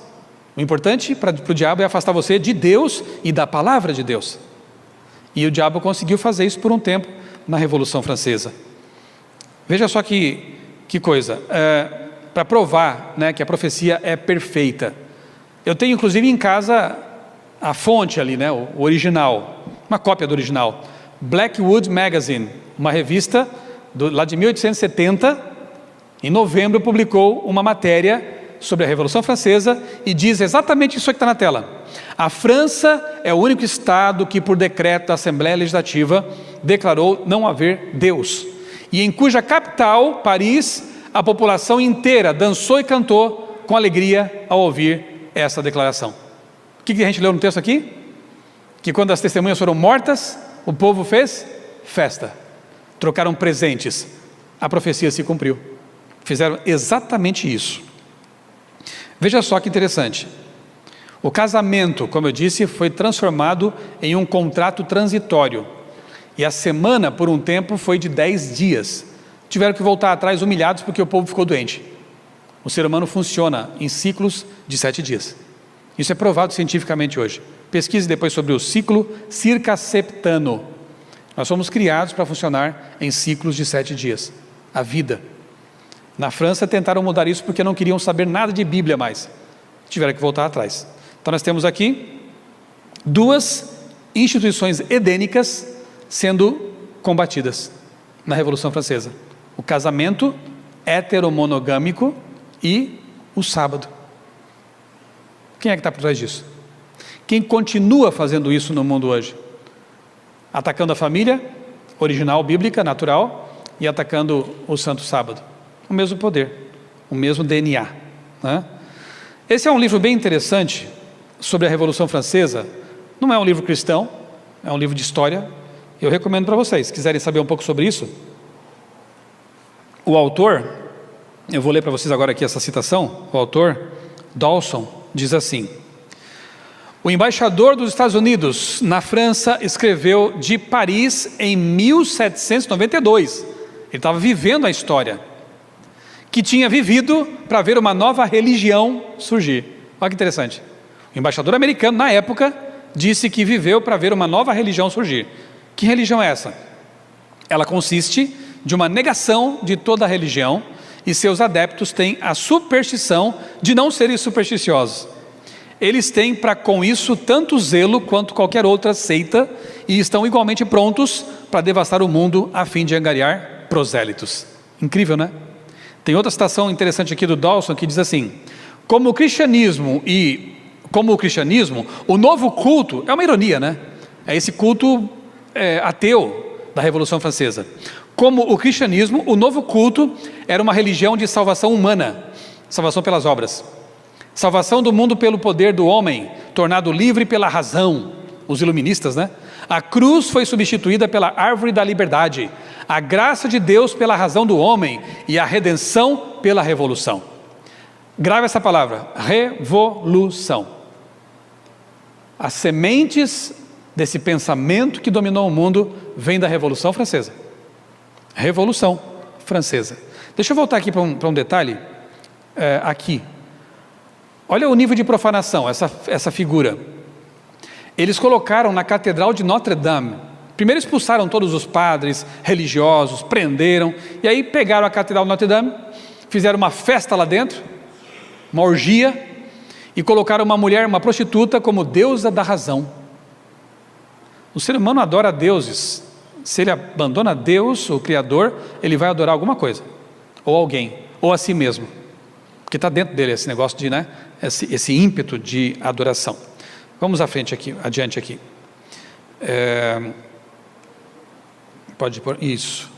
O importante para o diabo é afastar você de Deus e da palavra de Deus. E o diabo conseguiu fazer isso por um tempo na Revolução Francesa. Veja só que coisa. Para provar, né, que a profecia é perfeita. Eu tenho inclusive em casa a fonte ali, né, o original, uma cópia do original. Blackwood Magazine, uma revista lá de 1870, em novembro publicou uma matéria sobre a Revolução Francesa e diz exatamente isso que está na tela. A França é o único estado que por decreto da Assembleia Legislativa declarou não haver Deus, e em cuja capital, Paris, a população inteira dançou e cantou com alegria ao ouvir essa declaração. O que a gente leu no texto aqui? Que quando as testemunhas foram mortas, o povo fez festa, trocaram presentes, a profecia se cumpriu, fizeram exatamente isso. Veja só que interessante, o casamento, como eu disse, foi transformado em um contrato transitório, e a semana por um tempo foi de 10 dias, tiveram que voltar atrás humilhados porque o povo ficou doente. O ser humano funciona em ciclos de 7 dias, isso é provado cientificamente hoje. Pesquise depois sobre o ciclo circasseptano. Nós somos criados para funcionar em ciclos de 7 dias, a vida. Na França tentaram mudar isso porque não queriam saber nada de Bíblia mais, tiveram que voltar atrás. Então nós temos aqui 2 instituições edênicas sendo combatidas na Revolução Francesa: o casamento heteromonogâmico e o sábado. Quem é que está por trás disso? Quem continua fazendo isso no mundo hoje? Atacando a família original, bíblica, natural, e atacando o santo sábado. O mesmo poder, o mesmo DNA, né? Esse é um livro bem interessante sobre a Revolução Francesa. Não é um livro cristão, é um livro de história. Eu recomendo para vocês, se quiserem saber um pouco sobre isso. O autor, eu vou ler para vocês agora aqui essa citação. O autor, Dawson, diz assim: o embaixador dos Estados Unidos na França escreveu de Paris em 1792. Ele estava vivendo a história, que tinha vivido para ver uma nova religião surgir. Olha que interessante. O embaixador americano, na época, disse que viveu para ver uma nova religião surgir. Que religião é essa? Ela consiste de uma negação de toda a religião, e seus adeptos têm a superstição de não serem supersticiosos. Eles têm para com isso tanto zelo quanto qualquer outra seita, e estão igualmente prontos para devastar o mundo a fim de angariar prosélitos. Incrível, né? Tem outra citação interessante aqui do Dawson que diz assim: como o cristianismo, o novo culto, é uma ironia, né? É esse culto ateu da Revolução Francesa. Como o cristianismo, o novo culto era uma religião de salvação humana, salvação pelas obras, salvação do mundo pelo poder do homem, tornado livre pela razão, os iluministas, né? A cruz foi substituída pela árvore da liberdade, a graça de Deus pela razão do homem e a redenção pela revolução. Grave essa palavra, revolução. As sementes desse pensamento que dominou o mundo vem da Revolução Francesa. Revolução Francesa. Deixa eu voltar aqui para um detalhe, aqui. Olha o nível de profanação, essa figura. Eles colocaram na Catedral de Notre-Dame. Primeiro expulsaram todos os padres religiosos, prenderam, e aí pegaram a Catedral de Notre-Dame, fizeram uma festa lá dentro, uma orgia, e colocaram uma mulher, uma prostituta, como deusa da razão. O ser humano adora deuses. Se ele abandona Deus, o Criador, ele vai adorar alguma coisa, ou alguém, ou a si mesmo, porque está dentro dele esse negócio de, né, esse ímpeto de adoração. Vamos adiante aqui. Pode pôr isso.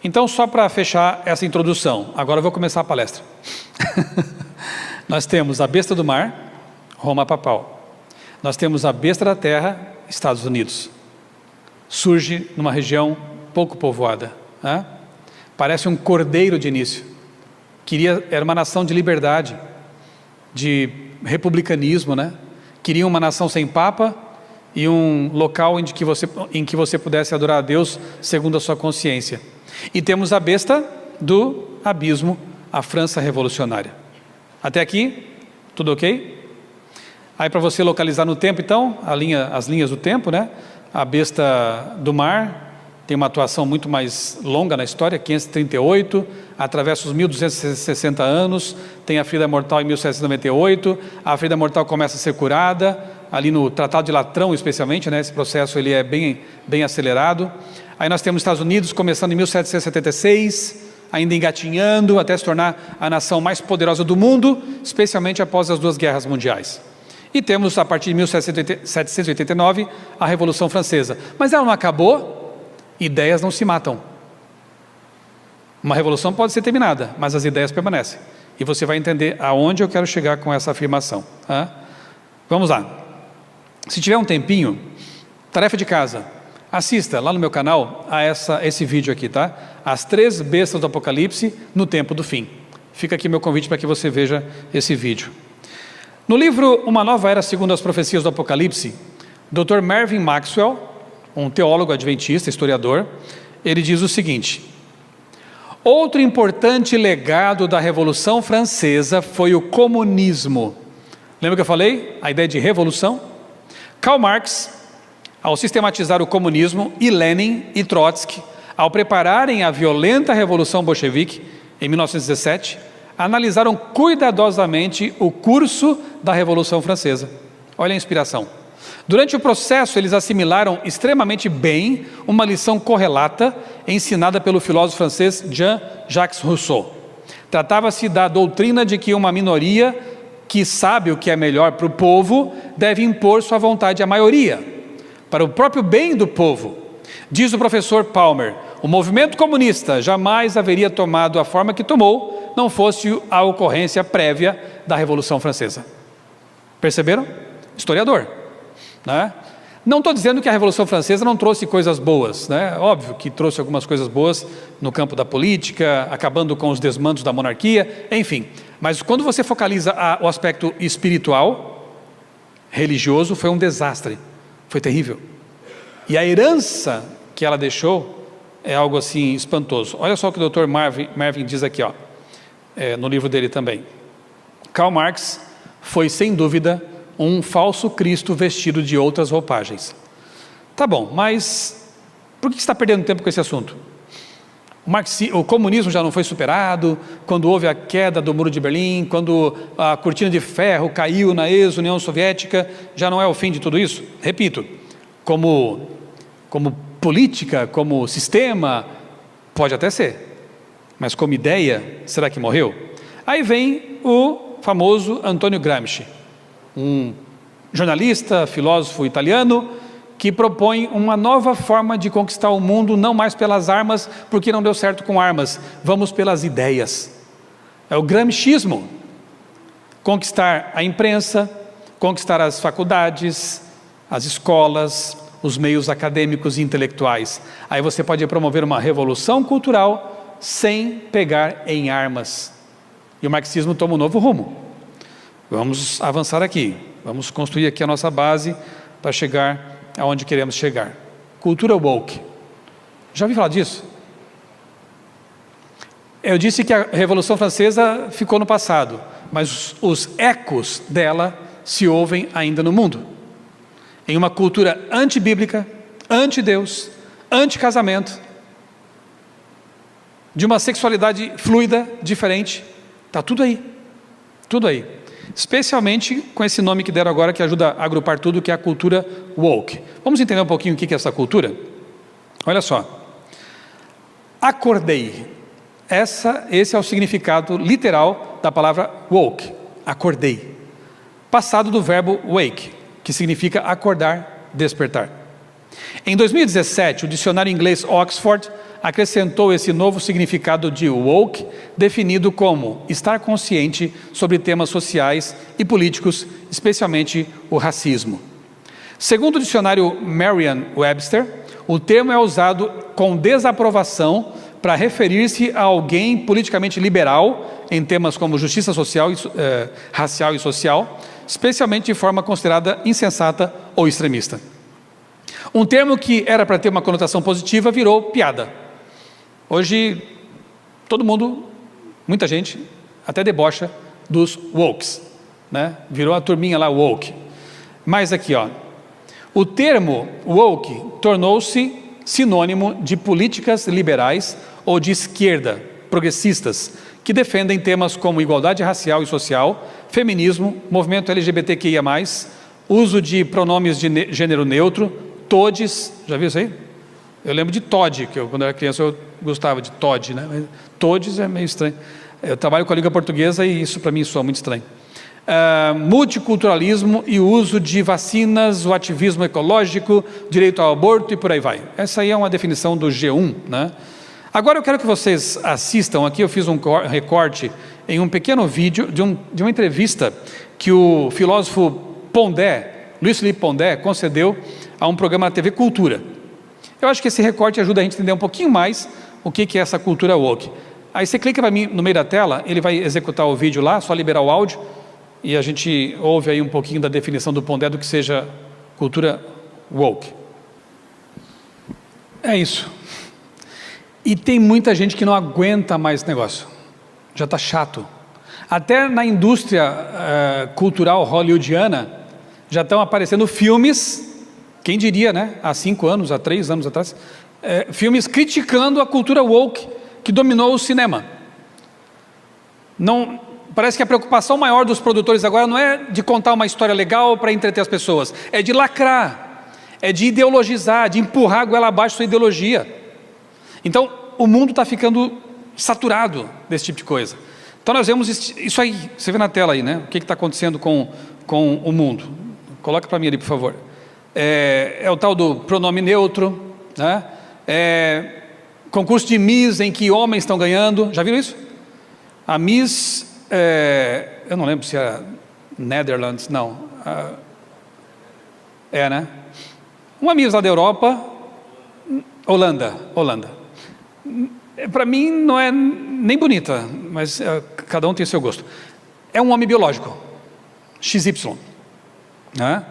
Então, só para fechar essa introdução, agora eu vou começar a palestra. Nós temos a besta do mar, Roma papal. Nós temos a besta da terra, Estados Unidos. Surge numa região pouco povoada, né? Parece um cordeiro de início. Era uma nação de liberdade, de republicanismo, né? Queria uma nação sem papa e um local em que você pudesse adorar a Deus segundo a sua consciência. E temos a besta do abismo, a França revolucionária. Até aqui, tudo ok? Aí para você localizar no tempo, então, as linhas do tempo, né? A besta do mar tem uma atuação muito mais longa na história, 538, atravessa os 1260 anos, tem a ferida mortal em 1798, a ferida mortal começa a ser curada, ali no Tratado de Latrão especialmente, né? Esse processo ele é bem acelerado. Aí nós temos os Estados Unidos começando em 1776, ainda engatinhando até se tornar a nação mais poderosa do mundo, especialmente após as 2 guerras mundiais. E temos, a partir de 1789, a Revolução Francesa. Mas ela não acabou. Ideias não se matam. Uma revolução pode ser terminada, mas as ideias permanecem. E você vai entender aonde eu quero chegar com essa afirmação. Tá? Vamos lá. Se tiver um tempinho, tarefa de casa, assista lá no meu canal a esse vídeo aqui, tá? As 3 bestas do Apocalipse no tempo do fim. Fica aqui meu convite para que você veja esse vídeo. No livro Uma Nova Era Segundo as Profecias do Apocalipse, Dr. Mervyn Maxwell, um teólogo adventista, historiador, ele diz o seguinte: outro importante legado da Revolução Francesa foi o comunismo. Lembra que eu falei? A ideia de revolução? Karl Marx, ao sistematizar o comunismo, e Lenin e Trotsky, ao prepararem a violenta Revolução Bolchevique, em 1917, analisaram cuidadosamente o curso da Revolução Francesa. Olha a inspiração. Durante o processo, eles assimilaram extremamente bem uma lição correlata ensinada pelo filósofo francês Jean-Jacques Rousseau. Tratava-se da doutrina de que uma minoria que sabe o que é melhor para o povo deve impor sua vontade à maioria, para o próprio bem do povo. Diz o professor Palmer: o movimento comunista jamais haveria tomado a forma que tomou, não fosse a ocorrência prévia da Revolução Francesa. Perceberam? Historiador, né? Não estou dizendo que a Revolução Francesa não trouxe coisas boas, né? Óbvio que trouxe algumas coisas boas no campo da política, acabando com os desmandos da monarquia, enfim. Mas quando você focaliza o aspecto espiritual, religioso, foi um desastre, foi terrível. E a herança que ela deixou é algo assim espantoso. Olha só o que o Dr. Marvin diz aqui, ó, no livro dele também. Karl Marx foi, sem dúvida, um falso Cristo vestido de outras roupagens. Tá bom, mas por que você está perdendo tempo com esse assunto? O comunismo já não foi superado quando houve a queda do Muro de Berlim, quando a cortina de ferro caiu na ex-União Soviética, já não é o fim de tudo isso? Repito, como política, como sistema, pode até ser, mas como ideia, será que morreu? Aí vem o famoso Antonio Gramsci, um jornalista, filósofo italiano, que propõe uma nova forma de conquistar o mundo, não mais pelas armas, porque não deu certo com armas, vamos pelas ideias. É o gramscismo. Conquistar a imprensa, conquistar as faculdades, as escolas, os meios acadêmicos e intelectuais. Aí você pode promover uma revolução cultural sem pegar em armas. E o marxismo toma um novo rumo. Vamos avançar aqui, vamos construir aqui a nossa base para chegar aonde queremos chegar. Cultura woke. Já ouviu falar disso? Eu disse que a Revolução Francesa ficou no passado, mas os ecos dela se ouvem ainda no mundo. Em uma cultura antibíblica, anti-Deus, anti-casamento, de uma sexualidade fluida, diferente, está tudo aí, tudo aí. Especialmente com esse nome que deram agora, que ajuda a agrupar tudo, que é a cultura woke. Vamos entender um pouquinho o que é essa cultura? Olha só. Acordei. Esse é o significado literal da palavra woke. Acordei. Passado do verbo wake, que significa acordar, despertar. Em 2017, o dicionário inglês Oxford acrescentou esse novo significado de woke, definido como estar consciente sobre temas sociais e políticos, especialmente o racismo. Segundo o dicionário Merriam-Webster, o termo é usado com desaprovação para referir-se a alguém politicamente liberal em temas como justiça social, racial e social, especialmente de forma considerada insensata ou extremista. Um termo que era para ter uma conotação positiva virou piada. Hoje, todo mundo, muita gente, até debocha dos wokes, né? Virou a turminha lá woke. Mas aqui, ó, o termo woke tornou-se sinônimo de políticas liberais ou de esquerda, progressistas, que defendem temas como igualdade racial e social, feminismo, movimento LGBTQIA+, uso de pronomes de gênero neutro, todes, já viu isso aí? Eu lembro de Todd, que quando eu era criança eu gostava de Todd, né? Mas todes é meio estranho. Eu trabalho com a língua portuguesa e isso para mim soa muito estranho. Multiculturalismo e uso de vacinas, o ativismo ecológico, direito ao aborto e por aí vai. Essa aí é uma definição do G1, né? Agora eu quero que vocês assistam, aqui eu fiz um recorte em um pequeno vídeo de uma entrevista que o filósofo Pondé, Luiz Felipe Pondé, concedeu a um programa na TV Cultura. Eu acho que esse recorte ajuda a gente a entender um pouquinho mais o que é essa cultura woke. Aí você clica para mim no meio da tela, ele vai executar o vídeo lá, só liberar o áudio, e a gente ouve aí um pouquinho da definição do Pondé do que seja cultura woke. É isso. E tem muita gente que não aguenta mais esse negócio. Já está chato. Até na indústria cultural hollywoodiana, já estão aparecendo filmes, quem diria, né? Há 5 anos, há 3 anos atrás, filmes criticando a cultura woke que dominou o cinema. Não, Parece que a preocupação maior dos produtores agora não é de contar uma história legal para entreter as pessoas, é de lacrar, é de ideologizar, de empurrar a goela abaixo sua ideologia. Então, o mundo está ficando saturado desse tipo de coisa. Então nós vemos isso aí, você vê na tela aí, né? O que está acontecendo com o mundo. Coloca para mim ali, por favor. É o tal do pronome neutro, né? Concurso de Miss em que homens estão ganhando, já viram isso? A Miss, eu não lembro se era Netherlands, não. Né? Uma Miss lá da Europa, Holanda. Para mim não é nem bonita, mas cada um tem o seu gosto. É um homem biológico, XY, né?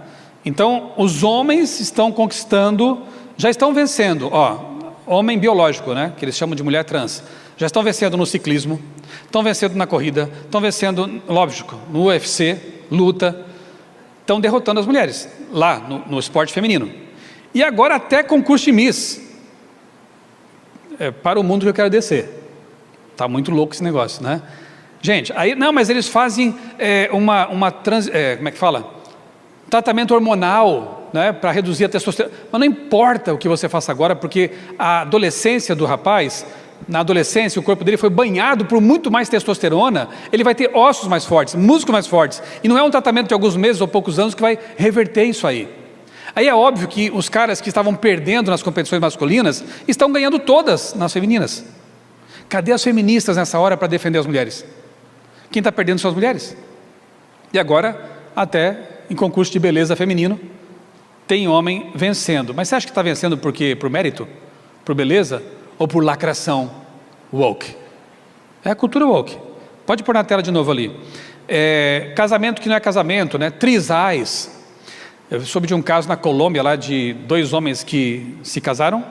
Então os homens estão conquistando, já estão vencendo, homem biológico, né? Que eles chamam de mulher trans, já estão vencendo no ciclismo, estão vencendo na corrida, estão vencendo, lógico, no UFC, luta, estão derrotando as mulheres, lá no esporte feminino. E agora até concurso de Miss. Para o mundo que eu quero descer. Está muito louco esse negócio, né? Gente, aí, não, mas eles fazem como é que fala? Tratamento hormonal, né? Para reduzir a testosterona. Mas não importa o que você faça agora, porque a adolescência do rapaz, na adolescência, o corpo dele foi banhado por muito mais testosterona, ele vai ter ossos mais fortes, músculos mais fortes, e não é um tratamento de alguns meses ou poucos anos que vai reverter isso aí. Aí é óbvio que os caras que estavam perdendo nas competições masculinas estão ganhando todas nas femininas. Cadê as feministas nessa hora para defender as mulheres? Quem está perdendo são as mulheres. E agora, até em concurso de beleza feminino, tem homem vencendo. Mas você acha que está vencendo por quê? Por mérito? Por beleza? Ou por lacração woke? É a cultura woke. Pode pôr na tela de novo ali. Casamento que não é casamento, né? Trisais. Eu soube de um caso na Colômbia lá de 2 homens que se casaram,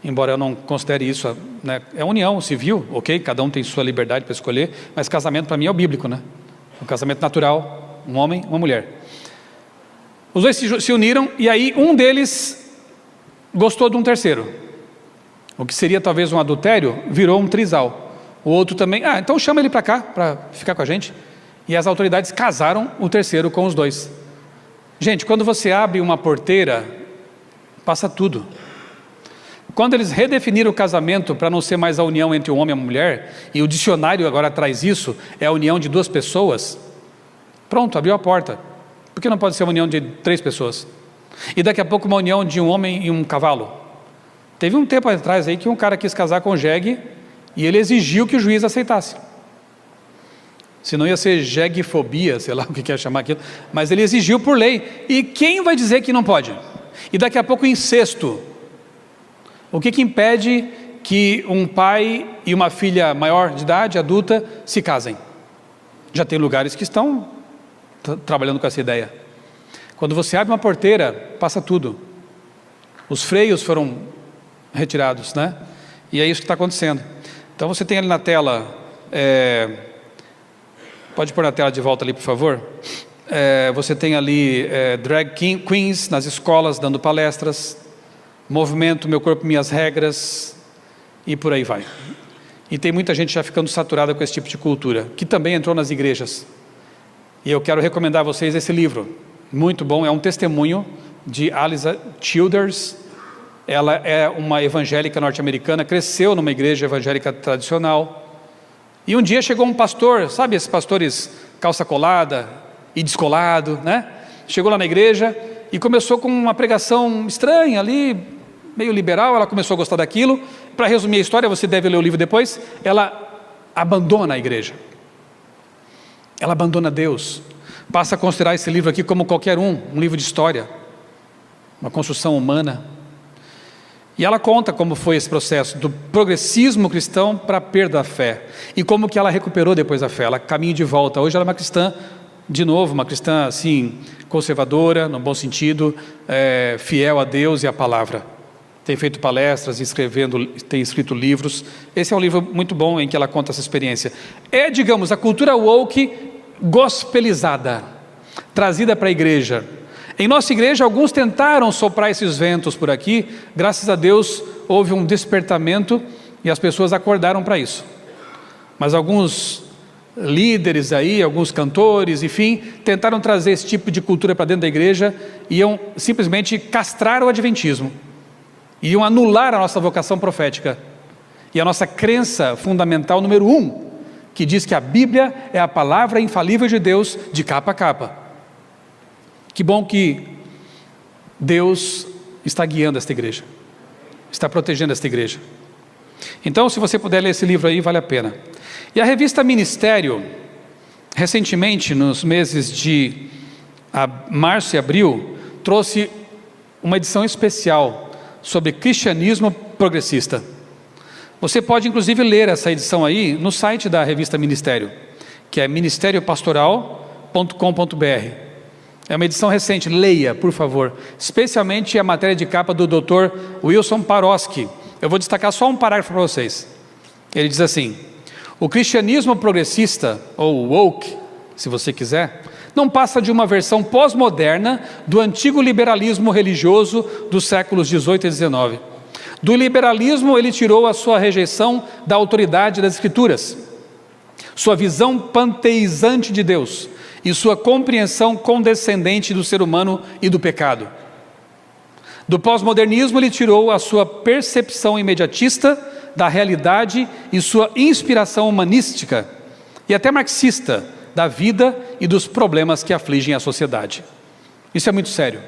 embora eu não considere isso, né? É união civil, ok? Cada um tem sua liberdade para escolher, mas casamento para mim é o bíblico, né? Um casamento natural, um homem, uma mulher. Os dois se uniram e aí um deles gostou de um terceiro. O que seria talvez um adultério, virou um trisal. O outro também, então chama ele para cá, para ficar com a gente. E as autoridades casaram o terceiro com os dois. Gente, quando você abre uma porteira, passa tudo. Quando eles redefiniram o casamento para não ser mais a união entre um homem e uma mulher, e o dicionário agora traz isso, é a união de 2 pessoas, pronto, abriu a porta. Por que não pode ser uma união de 3 pessoas? E daqui a pouco uma união de um homem e um cavalo. Teve um tempo atrás aí que um cara quis casar com jegue, e ele exigiu que o juiz aceitasse. Senão ia ser jeguefobia, sei lá o que quer chamar aquilo, mas ele exigiu por lei. E quem vai dizer que não pode? E daqui a pouco incesto. O que impede que um pai e uma filha maior de idade, adulta, se casem? Já tem lugares que estão trabalhando com essa ideia. Quando você abre uma porteira, passa tudo. Os freios foram retirados, né? E é isso que está acontecendo. Então você tem ali na tela... Pode pôr na tela de volta ali, por favor. Você tem ali drag queens nas escolas dando palestras, movimento Meu Corpo, Minhas Regras, e por aí vai. E tem muita gente já ficando saturada com esse tipo de cultura, que também entrou nas igrejas. E eu quero recomendar a vocês esse livro, muito bom, é um testemunho de Alisa Childers. Ela é uma evangélica norte-americana, cresceu numa igreja evangélica tradicional. E um dia chegou um pastor, sabe esses pastores calça colada e descolado, né? Chegou lá na igreja e começou com uma pregação estranha ali, meio liberal. Ela começou a gostar daquilo. Para resumir a história, você deve ler o livro depois. Ela abandona a igreja. Ela abandona Deus. Passa a considerar esse livro aqui como qualquer um livro de história, uma construção humana. E ela conta como foi esse processo do progressismo cristão para a perda da fé. E como que ela recuperou depois a fé. Ela caminha de volta. Hoje ela é uma cristã, de novo, uma cristã assim, conservadora, no bom sentido, fiel a Deus e à palavra. Tem feito palestras, tem escrito livros. Esse é um livro muito bom em que ela conta essa experiência. É, digamos, a cultura woke gospelizada, trazida para a igreja. Em nossa igreja, alguns tentaram soprar esses ventos por aqui. Graças a Deus, houve um despertamento e as pessoas acordaram para isso. Mas alguns líderes aí, alguns cantores, enfim, tentaram trazer esse tipo de cultura para dentro da igreja, iam simplesmente castrar o adventismo, iam anular a nossa vocação profética, e a nossa crença fundamental número 1, que diz que a Bíblia é a palavra infalível de Deus de capa a capa. Que bom que Deus está guiando esta igreja, está protegendo esta igreja. Então, se você puder ler esse livro aí, vale a pena. E a revista Ministério, recentemente, nos meses de março e abril, trouxe uma edição especial sobre cristianismo progressista. Você pode inclusive ler essa edição aí no site da revista Ministério, que é ministériopastoral.com.br. É uma edição recente, leia, por favor, especialmente a matéria de capa do Dr. Wilson Paroski. Eu vou destacar só um parágrafo para vocês. Ele diz assim: o cristianismo progressista, ou woke, se você quiser, não passa de uma versão pós-moderna do antigo liberalismo religioso dos séculos 18 e 19. Do liberalismo ele tirou a sua rejeição da autoridade das Escrituras, sua visão panteizante de Deus e sua compreensão condescendente do ser humano e do pecado. Do pós-modernismo ele tirou a sua percepção imediatista da realidade e sua inspiração humanística e até marxista da vida e dos problemas que afligem a sociedade. Isso é muito sério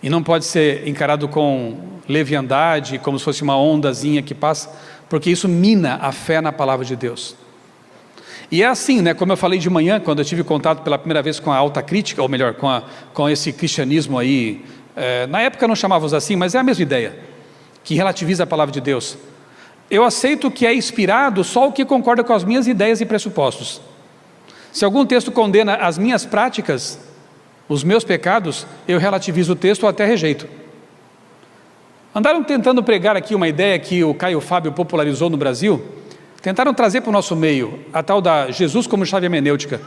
e não pode ser encarado com leviandade, como se fosse uma ondazinha que passa, porque isso mina a fé na palavra de Deus. E é assim, né, como eu falei de manhã, quando eu tive contato pela primeira vez com a alta crítica, ou melhor, com esse cristianismo aí, na época não chamávamos assim, mas é a mesma ideia, que relativiza a palavra de Deus. Eu aceito que é inspirado só o que concorda com as minhas ideias e pressupostos. Se algum texto condena as minhas práticas, os meus pecados, eu relativizo o texto ou até rejeito. Andaram tentando pregar aqui uma ideia que o Caio Fábio popularizou no Brasil, tentaram trazer para o nosso meio, a tal da Jesus como chave hermenêutica.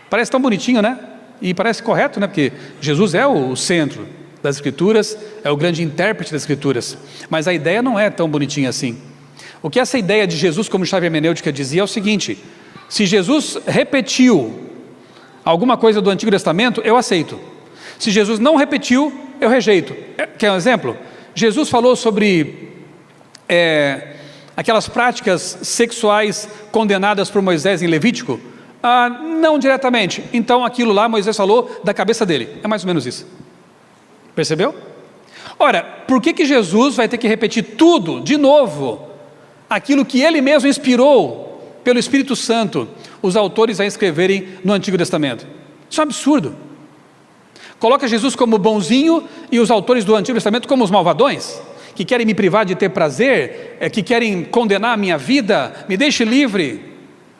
Parece tão bonitinho, né? E parece correto, né? Porque Jesus é o centro das Escrituras, é o grande intérprete das Escrituras. Mas a ideia não é tão bonitinha assim. O que essa ideia de Jesus como chave hermenêutica dizia é o seguinte: se Jesus repetiu alguma coisa do Antigo Testamento, eu aceito. Se Jesus não repetiu, eu rejeito. Quer um exemplo? Jesus falou sobre aquelas práticas sexuais condenadas por Moisés em Levítico? Não diretamente. Então aquilo lá Moisés falou da cabeça dele. É mais ou menos isso. Percebeu? Ora, por que Jesus vai ter que repetir tudo de novo? Aquilo que ele mesmo inspirou pelo Espírito Santo os autores a escreverem no Antigo Testamento. Isso é um absurdo. Coloca Jesus como bonzinho e os autores do Antigo Testamento como os malvadões, que querem me privar de ter prazer, que querem condenar a minha vida, me deixe livre,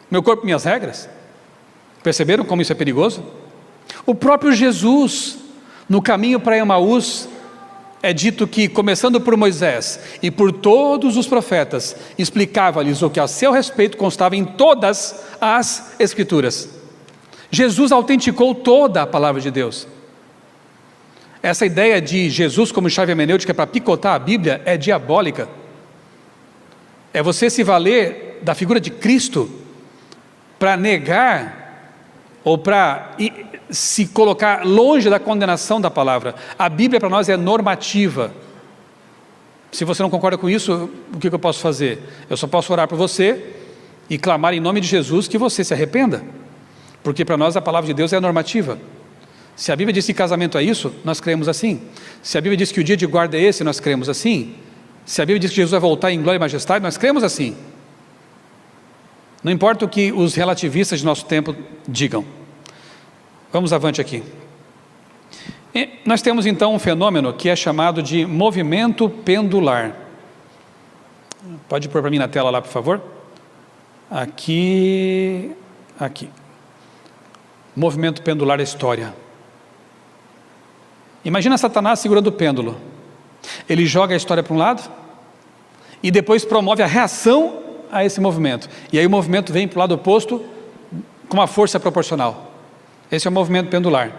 meu corpo, minhas regras. Perceberam como isso é perigoso? O próprio Jesus, no caminho para Emaús, é dito que, começando por Moisés e por todos os profetas, explicava-lhes o que a seu respeito constava em todas as Escrituras. Jesus autenticou toda a palavra de Deus. Essa ideia de Jesus como chave hermenêutica para picotar a Bíblia é diabólica. É você se valer da figura de Cristo para negar ou para se colocar longe da condenação da palavra. A Bíblia para nós é normativa. Se você não concorda com isso, o que eu posso fazer? Eu só posso orar por você e clamar em nome de Jesus que você se arrependa, porque para nós a palavra de Deus é normativa. Se a Bíblia diz que casamento é isso, nós cremos assim. Se a Bíblia diz que o dia de guarda é esse, nós cremos assim. Se a Bíblia diz que Jesus vai voltar em glória e majestade, nós cremos assim. Não importa o que os relativistas de nosso tempo digam. Vamos avante aqui. E nós temos então um fenômeno que é chamado de movimento pendular. Pode pôr para mim na tela lá, por favor? Aqui. Movimento pendular da história. Imagina Satanás segurando o pêndulo. Ele joga a história para um lado e depois promove a reação a esse movimento. E aí o movimento vem para o lado oposto com uma força proporcional. Esse é o movimento pendular.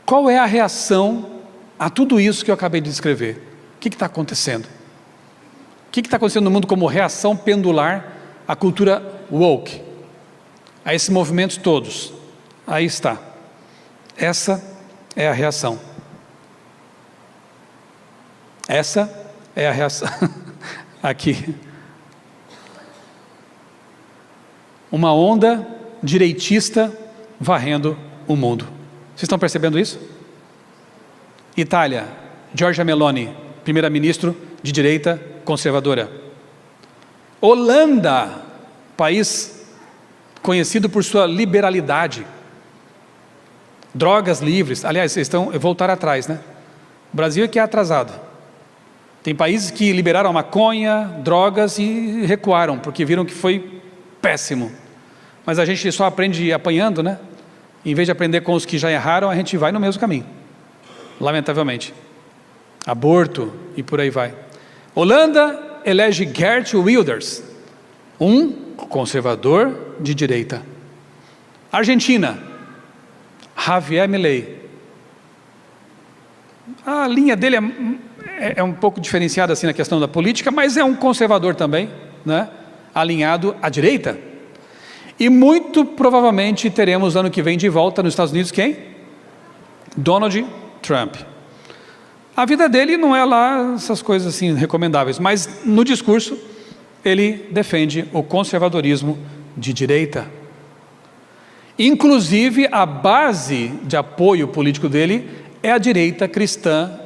Qual é a reação a tudo isso que eu acabei de descrever? O que está acontecendo? O que está acontecendo no mundo como reação pendular à cultura woke? a esses movimentos todos. Aí está. Essa é a reação. Essa é a reação. Aqui. Uma onda direitista varrendo o mundo. Vocês estão percebendo isso? Itália, Giorgia Meloni, primeira-ministro de direita conservadora. Holanda, país conhecido por sua liberalidade. Drogas livres. Aliás, vocês estão voltar atrás, né? O Brasil é que é atrasado. Tem países que liberaram a maconha, drogas e recuaram, porque viram que foi péssimo. Mas a gente só aprende apanhando, né? Em vez de aprender com os que já erraram, a gente vai no mesmo caminho. Lamentavelmente. Aborto e por aí vai. Holanda elege Geert Wilders, um conservador de direita. Argentina, Javier Milei. A linha dele é um pouco diferenciada assim na questão da política, mas é um conservador também, né? Alinhado à direita. E muito provavelmente teremos ano que vem de volta nos Estados Unidos quem? Donald Trump. A vida dele não é lá essas coisas assim recomendáveis, mas no discurso ele defende o conservadorismo de direita. Inclusive a base de apoio político dele é a direita cristã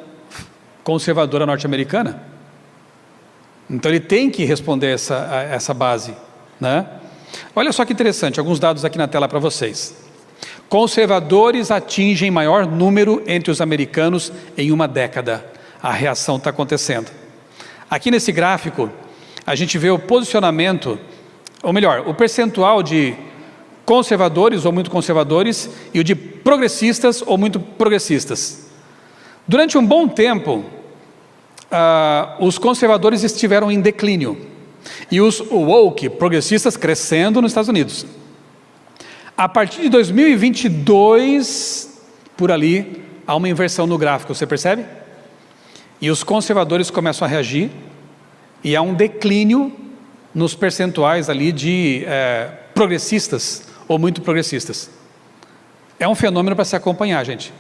conservadora norte-americana. Então ele tem que responder a essa base, né? Olha só que interessante, alguns dados aqui na tela para vocês. Conservadores atingem maior número entre os americanos em uma década. A reação está acontecendo. Aqui nesse gráfico, a gente vê o posicionamento, ou melhor, o percentual de conservadores ou muito conservadores e o de progressistas ou muito progressistas. Durante um bom tempo, os conservadores estiveram em declínio e os woke, progressistas, crescendo nos Estados Unidos. A partir de 2022, por ali, há uma inversão no gráfico, você percebe? E os conservadores começam a reagir e há um declínio nos percentuais ali de progressistas ou muito progressistas. É um fenômeno para se acompanhar, gente.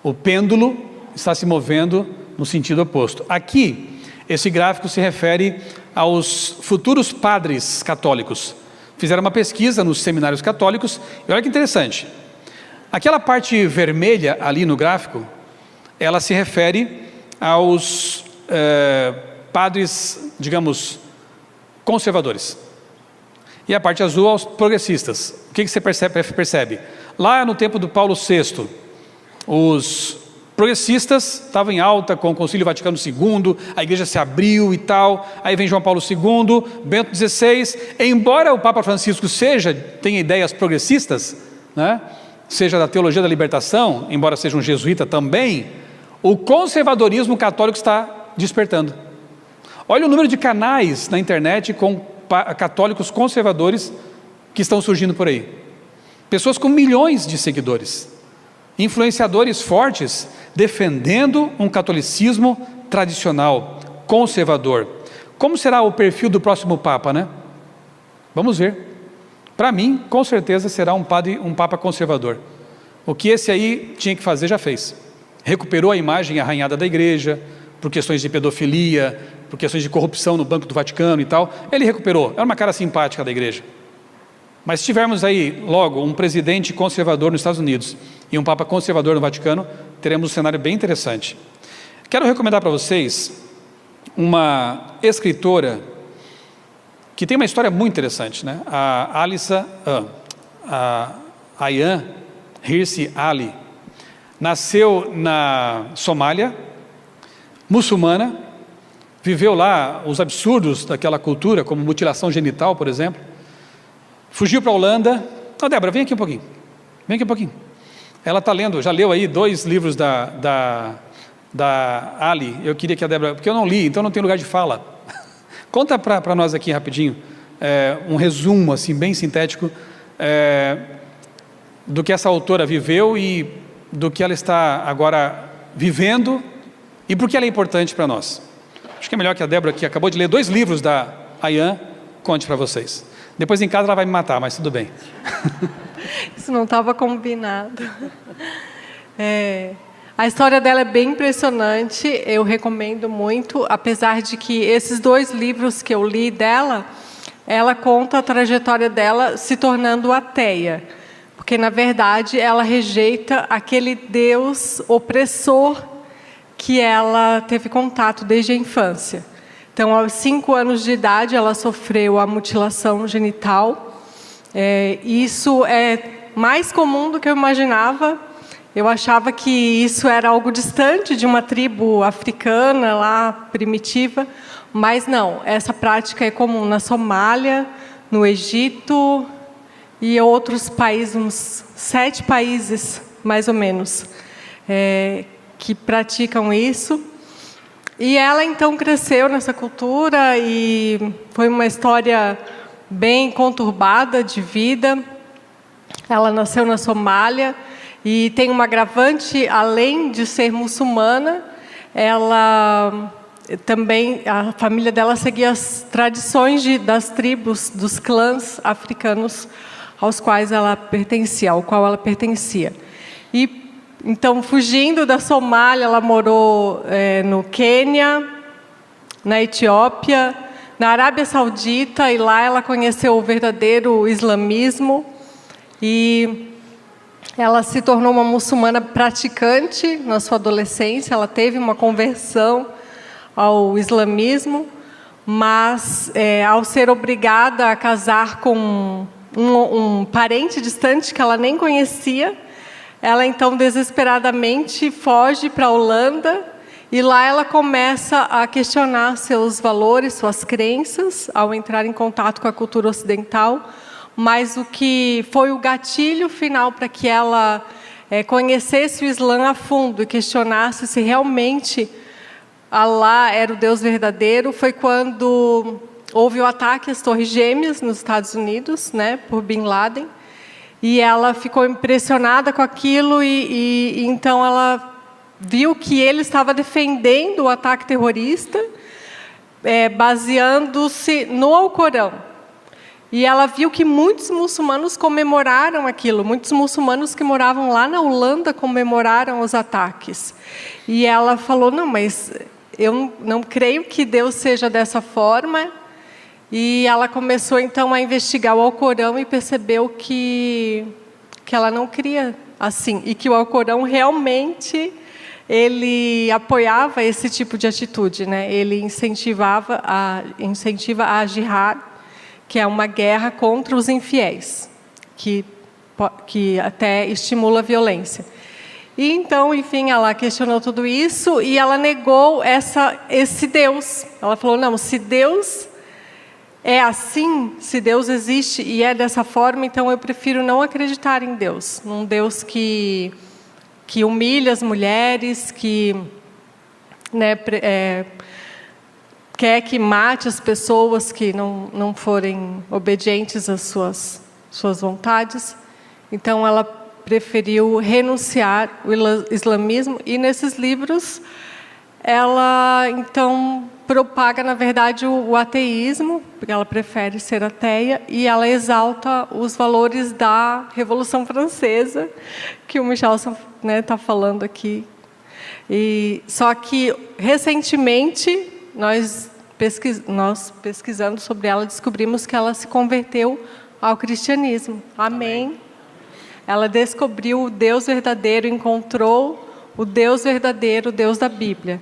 O pêndulo está se movendo no sentido oposto. Aqui, esse gráfico se refere aos futuros padres católicos. Fizeram uma pesquisa nos seminários católicos e olha que interessante. Aquela parte vermelha ali no gráfico, ela se refere aos padres, digamos, conservadores. E a parte azul aos progressistas. O que você percebe? Lá no tempo do Paulo VI, os progressistas estavam em alta com o Concílio Vaticano II, a igreja se abriu e tal, aí vem João Paulo II, Bento XVI, embora o Papa Francisco tenha ideias progressistas, né? Seja da teologia da libertação, embora seja um jesuíta também, o conservadorismo católico está despertando. Olha o número de canais na internet com católicos conservadores que estão surgindo por aí. Pessoas com milhões de seguidores, influenciadores fortes, defendendo um catolicismo tradicional, conservador. Como será o perfil do próximo Papa, né? Vamos ver. Para mim, com certeza será um Papa conservador. O que esse aí tinha que fazer, já fez. Recuperou a imagem arranhada da igreja, por questões de pedofilia, por questões de corrupção no Banco do Vaticano e tal. Ele recuperou, era uma cara simpática da igreja. Mas se tivermos aí logo um presidente conservador nos Estados Unidos e um Papa conservador no Vaticano, teremos um cenário bem interessante. Quero recomendar para vocês uma escritora que tem uma história muito interessante, né? A Ayaan Hirsi Ali nasceu na Somália, muçulmana, viveu lá os absurdos daquela cultura, como mutilação genital, por exemplo. Fugiu para a Holanda. Débora, vem aqui um pouquinho. Vem aqui um pouquinho. Ela está lendo, já leu aí 2 livros da Ali. Eu queria que a Débora, porque eu não li, então não tem lugar de fala. Conta para nós aqui rapidinho, um resumo assim, bem sintético, do que essa autora viveu e do que ela está agora vivendo e por que ela é importante para nós. Acho que é melhor que a Débora, que acabou de ler 2 livros da Ayaan, conte para vocês. Depois em casa ela vai me matar, mas tudo bem. Isso não estava combinado. A história dela é bem impressionante, eu recomendo muito, apesar de que esses 2 livros que eu li dela, ela conta a trajetória dela se tornando ateia. Porque, na verdade, ela rejeita aquele Deus opressor que ela teve contato desde a infância. Então, aos 5 anos de idade, ela sofreu a mutilação genital. Isso é mais comum do que eu imaginava. Eu achava que isso era algo distante de uma tribo africana, lá, primitiva. Mas não, essa prática é comum na Somália, no Egito e outros países, uns 7 países, mais ou menos, que praticam isso. E ela, então, cresceu nessa cultura e foi uma história bem conturbada de vida. Ela nasceu na Somália e tem uma agravante, além de ser muçulmana, ela também, a família dela seguia as tradições das tribos, dos clãs africanos ao qual ela pertencia. E então, fugindo da Somália, ela morou no Quênia, na Etiópia, na Arábia Saudita, e lá ela conheceu o verdadeiro islamismo. E ela se tornou uma muçulmana praticante na sua adolescência, ela teve uma conversão ao islamismo, mas ao ser obrigada a casar com um parente distante que ela nem conhecia, ela, então, desesperadamente foge para a Holanda e lá ela começa a questionar seus valores, suas crenças, ao entrar em contato com a cultura ocidental. Mas o que foi o gatilho final para que ela conhecesse o Islã a fundo e questionasse se realmente Alá era o Deus verdadeiro foi quando houve o ataque às Torres Gêmeas nos Estados Unidos, né, por Bin Laden. E ela ficou impressionada com aquilo e então ela viu que ele estava defendendo o ataque terrorista, baseando-se no Alcorão. E ela viu que muitos muçulmanos comemoraram aquilo, muitos muçulmanos que moravam lá na Holanda comemoraram os ataques. E ela falou, não, mas eu não creio que Deus seja dessa forma. E ela começou, então, a investigar o Alcorão e percebeu que ela não cria assim. E que o Alcorão realmente, ele apoiava esse tipo de atitude, né? Ele incentiva a jihad, que é uma guerra contra os infiéis, que até estimula a violência. E então, enfim, ela questionou tudo isso e ela negou esse Deus. Ela falou, não, se Deus é assim, se Deus existe e é dessa forma, então eu prefiro não acreditar em Deus. Num Deus que humilha as mulheres, que quer que mate as pessoas que não forem obedientes às suas vontades. Então, ela preferiu renunciar ao islamismo. E nesses livros, ela, então, propaga, na verdade, o ateísmo, porque ela prefere ser ateia, e ela exalta os valores da Revolução Francesa, que o Michelson está falando aqui. Só que, recentemente, nós pesquisando sobre ela, descobrimos que ela se converteu ao cristianismo. Amém. Ela descobriu o Deus verdadeiro, encontrou o Deus verdadeiro, o Deus da Bíblia.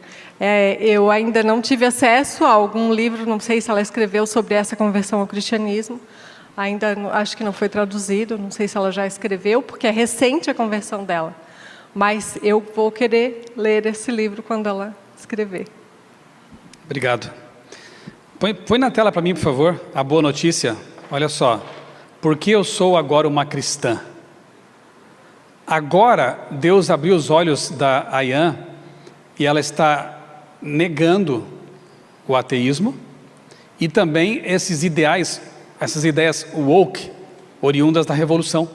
Eu ainda não tive acesso a algum livro, não sei se ela escreveu sobre essa conversão ao cristianismo. Ainda acho que não foi traduzido, não sei se ela já escreveu, porque é recente a conversão dela. Mas eu vou querer ler esse livro quando ela escrever. Obrigado. Põe na tela para mim, por favor, a boa notícia. Olha só. Por que eu sou agora uma cristã? Agora, Deus abriu os olhos da Ayan e ela está negando o ateísmo e também esses ideais, essas ideias woke, oriundas da Revolução.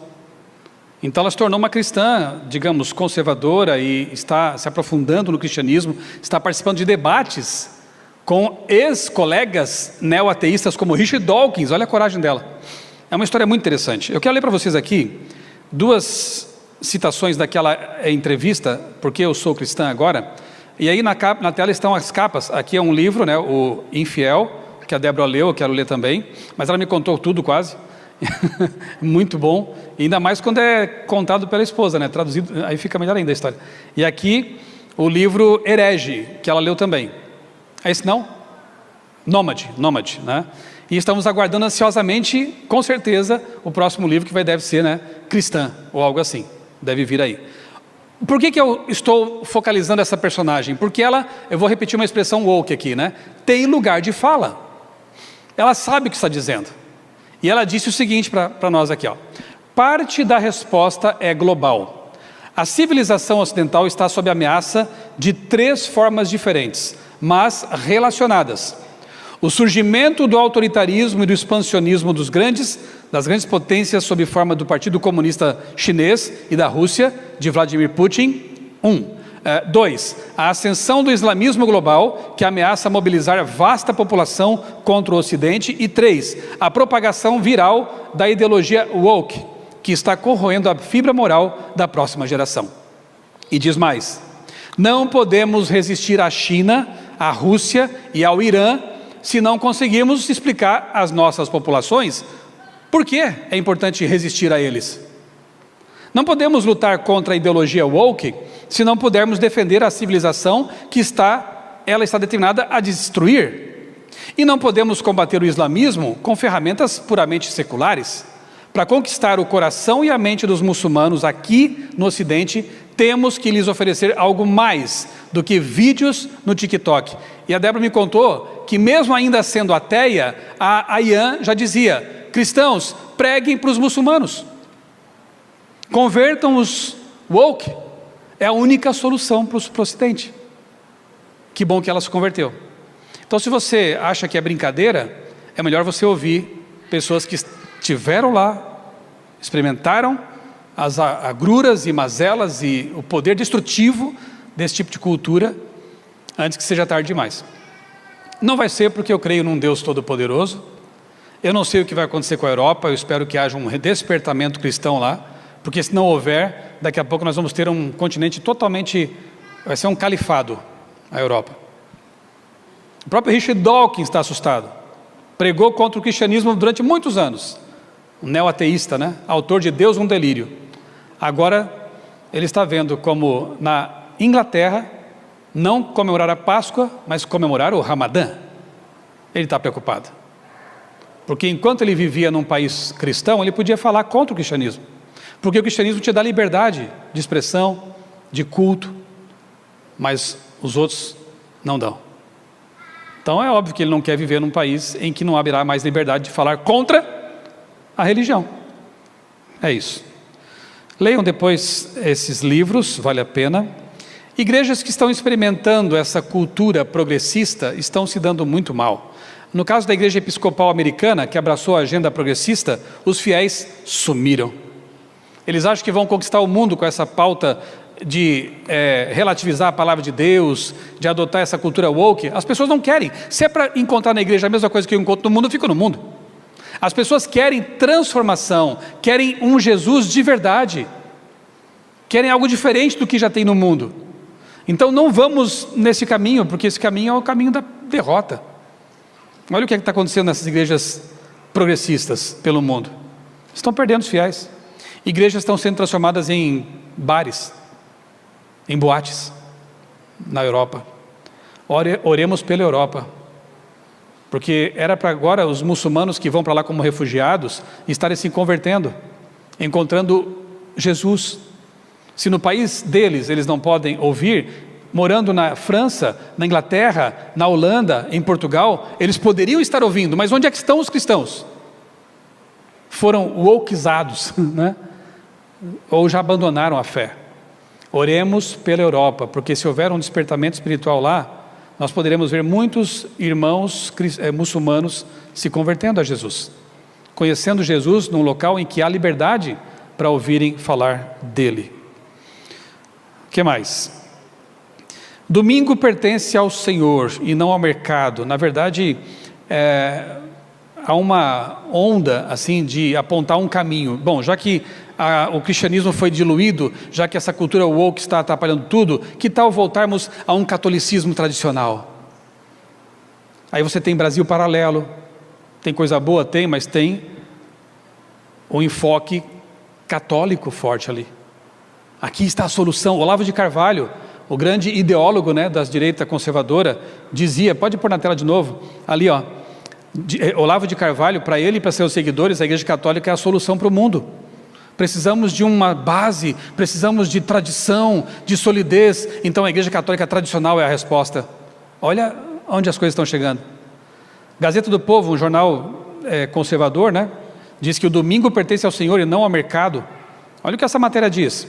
Então ela se tornou uma cristã, digamos, conservadora e está se aprofundando no cristianismo, está participando de debates com ex-colegas neo-ateístas como Richard Dawkins. Olha a coragem dela. É uma história muito interessante. Eu quero ler para vocês aqui 2 citações daquela entrevista, porque eu sou cristã agora. E aí na tela estão as capas. Aqui é um livro, né, o Infiel, que a Débora leu, eu quero ler também. Mas ela me contou tudo quase. Muito bom. E ainda mais quando é contado pela esposa, né, traduzido, aí fica melhor ainda a história. E aqui o livro Herege, que ela leu também. É esse não? Nômade, né? E estamos aguardando ansiosamente, com certeza, o próximo livro que deve ser, né, cristã, ou algo assim, deve vir aí. Por que eu estou focalizando essa personagem? Porque ela, eu vou repetir uma expressão woke aqui, né, tem lugar de fala. Ela sabe o que está dizendo. E ela disse o seguinte para nós aqui, ó: parte da resposta é global. A civilização ocidental está sob ameaça de 3 formas diferentes, mas relacionadas. O surgimento do autoritarismo e do expansionismo das grandes potências sob forma do Partido Comunista Chinês e da Rússia, de Vladimir Putin. 2. A ascensão do islamismo global, que ameaça mobilizar vasta população contra o Ocidente. E 3. A propagação viral da ideologia woke, que está corroendo a fibra moral da próxima geração. E diz mais: não podemos resistir à China, à Rússia e ao Irã se não conseguirmos explicar às nossas populações por que é importante resistir a eles. Não podemos lutar contra a ideologia woke se não pudermos defender a civilização que ela está determinada a destruir. E não podemos combater o islamismo com ferramentas puramente seculares. Para conquistar o coração e a mente dos muçulmanos aqui no Ocidente, temos que lhes oferecer algo mais do que vídeos no TikTok. E a Débora me contou que mesmo ainda sendo ateia, a Ayan já dizia: cristãos, preguem para os muçulmanos. Convertam os woke. É a única solução para o Ocidente. Que bom que ela se converteu. Então, se você acha que é brincadeira, é melhor você ouvir pessoas que estiveram lá, experimentaram as agruras e mazelas e o poder destrutivo desse tipo de cultura, antes que seja tarde demais. Não vai ser, porque eu creio num Deus todo-poderoso. Eu não sei o que vai acontecer com a Europa. Eu espero que haja um despertamento cristão lá, porque se não houver, daqui a pouco nós vamos ter um continente totalmente, vai ser um califado, a Europa. O próprio Richard Dawkins está assustado. Pregou contra o cristianismo durante muitos anos. Um neo-ateísta, né? Autor de Deus um Delírio. Agora ele está vendo como na Inglaterra não comemorar a Páscoa, mas comemorar o Ramadã. Ele está preocupado. Porque enquanto ele vivia num país cristão, ele podia falar contra o cristianismo. Porque o cristianismo te dá liberdade de expressão, de culto, mas os outros não dão. Então é óbvio que ele não quer viver num país em que não haverá mais liberdade de falar contra a religião. É isso. Leiam depois esses livros, vale a pena. Igrejas que estão experimentando essa cultura progressista estão se dando muito mal. No caso da Igreja Episcopal Americana, que abraçou a agenda progressista, os fiéis sumiram. Eles acham que vão conquistar o mundo com essa pauta de relativizar a palavra de Deus, de adotar essa cultura woke. As pessoas não querem. Se é para encontrar na igreja a mesma coisa que eu encontro no mundo, eu fico no mundo. As pessoas querem transformação, querem um Jesus de verdade, querem algo diferente do que já tem no mundo. Então não vamos nesse caminho, porque esse caminho é o caminho da derrota. Olha o que está acontecendo nessas igrejas progressistas pelo mundo. Estão perdendo os fiéis. Igrejas estão sendo transformadas em bares, em boates, na Europa. Oremos pela Europa. Porque era para agora os muçulmanos que vão para lá como refugiados estarem se convertendo, encontrando Jesus. Se no país deles eles não podem ouvir, morando na França, na Inglaterra, na Holanda, em Portugal, eles poderiam estar ouvindo, mas onde é que estão os cristãos? Foram wokizados, né? Ou já abandonaram a fé. Oremos pela Europa, porque se houver um despertamento espiritual lá, nós poderemos ver muitos irmãos muçulmanos se convertendo a Jesus, conhecendo Jesus num local em que há liberdade para ouvirem falar dele. O que mais? Domingo pertence ao Senhor e não ao mercado. Na verdade, há uma onda assim de apontar um caminho. Bom, já que o cristianismo foi diluído, já que essa cultura woke está atrapalhando tudo, que tal voltarmos a um catolicismo tradicional? Aí você tem Brasil Paralelo, tem coisa boa? Tem, mas tem o enfoque católico forte ali. Aqui está a solução. Olavo de Carvalho, o grande ideólogo, né, das direita conservadora, dizia, pode pôr na tela de novo, ali ó, Olavo de Carvalho, para ele e para seus seguidores, a Igreja Católica é a solução para o mundo. Precisamos de uma base, precisamos de tradição, de solidez, então a Igreja Católica tradicional é a resposta. Olha onde as coisas estão chegando. Gazeta do Povo, um jornal conservador, né, diz que o domingo pertence ao Senhor e não ao mercado. Olha o que essa matéria diz.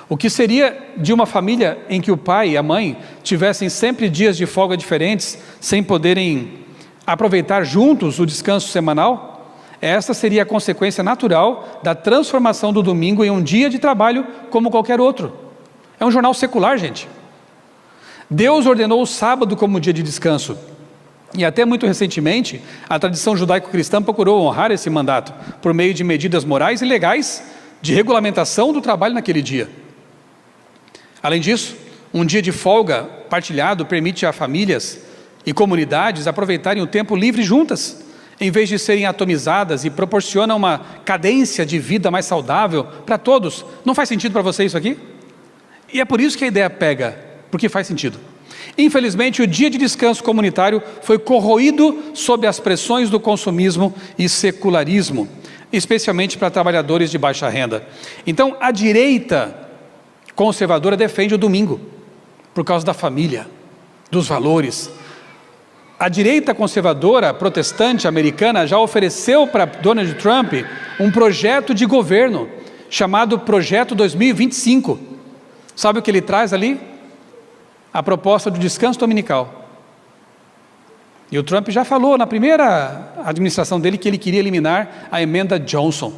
O que seria de uma família em que o pai e a mãe tivessem sempre dias de folga diferentes, sem poderem aproveitar juntos o descanso semanal? Esta seria a consequência natural da transformação do domingo em um dia de trabalho como qualquer outro. É um jornal secular, gente. Deus ordenou o sábado como dia de descanso. E até muito recentemente, a tradição judaico-cristã procurou honrar esse mandato por meio de medidas morais e legais de regulamentação do trabalho naquele dia. Além disso, um dia de folga partilhado permite a famílias e comunidades aproveitarem o tempo livre juntas, em vez de serem atomizadas, e proporciona uma cadência de vida mais saudável para todos. Não faz sentido para você isso aqui? E é por isso que a ideia pega, porque faz sentido. Infelizmente, o dia de descanso comunitário foi corroído sob as pressões do consumismo e secularismo, especialmente para trabalhadores de baixa renda. Então, a direita conservadora defende o domingo, por causa da família, dos valores. A direita conservadora protestante americana já ofereceu para Donald Trump um projeto de governo, chamado Projeto 2025. Sabe o que ele traz ali? A proposta do descanso dominical. E o Trump já falou na primeira administração dele que ele queria eliminar a emenda Johnson,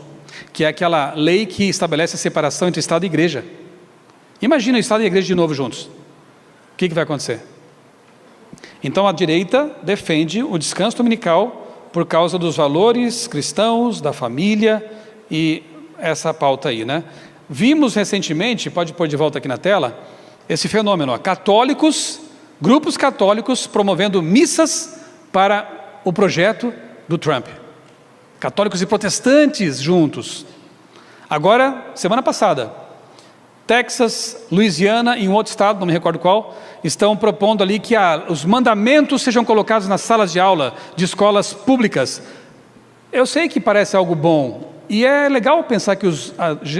que é aquela lei que estabelece a separação entre Estado e Igreja. Imagina o Estado e a Igreja de novo juntos. O que vai acontecer? Então a direita defende o descanso dominical por causa dos valores cristãos, da família e essa pauta aí, né? Vimos recentemente, pode pôr de volta aqui na tela, esse fenômeno, ó, católicos, grupos católicos promovendo missas para o projeto do Trump. Católicos e protestantes juntos. Agora, semana passada, Texas, Louisiana e um outro estado, não me recordo qual, estão propondo ali que os mandamentos sejam colocados nas salas de aula de escolas públicas. Eu sei que parece algo bom, e é legal pensar que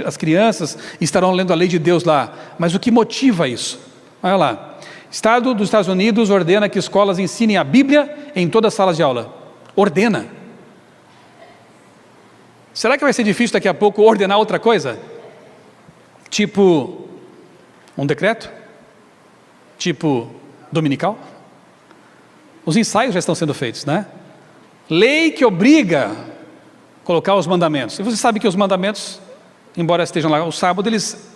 as crianças estarão lendo a lei de Deus lá, mas o que motiva isso? Olha lá, Estado dos Estados Unidos ordena que escolas ensinem a Bíblia em todas as salas de aula. Ordena. Será que vai ser difícil daqui a pouco ordenar outra coisa? Tipo um decreto? Tipo dominical? Os ensaios já estão sendo feitos, né? Lei que obriga a colocar os mandamentos. E você sabe que os mandamentos, embora estejam lá o sábado, eles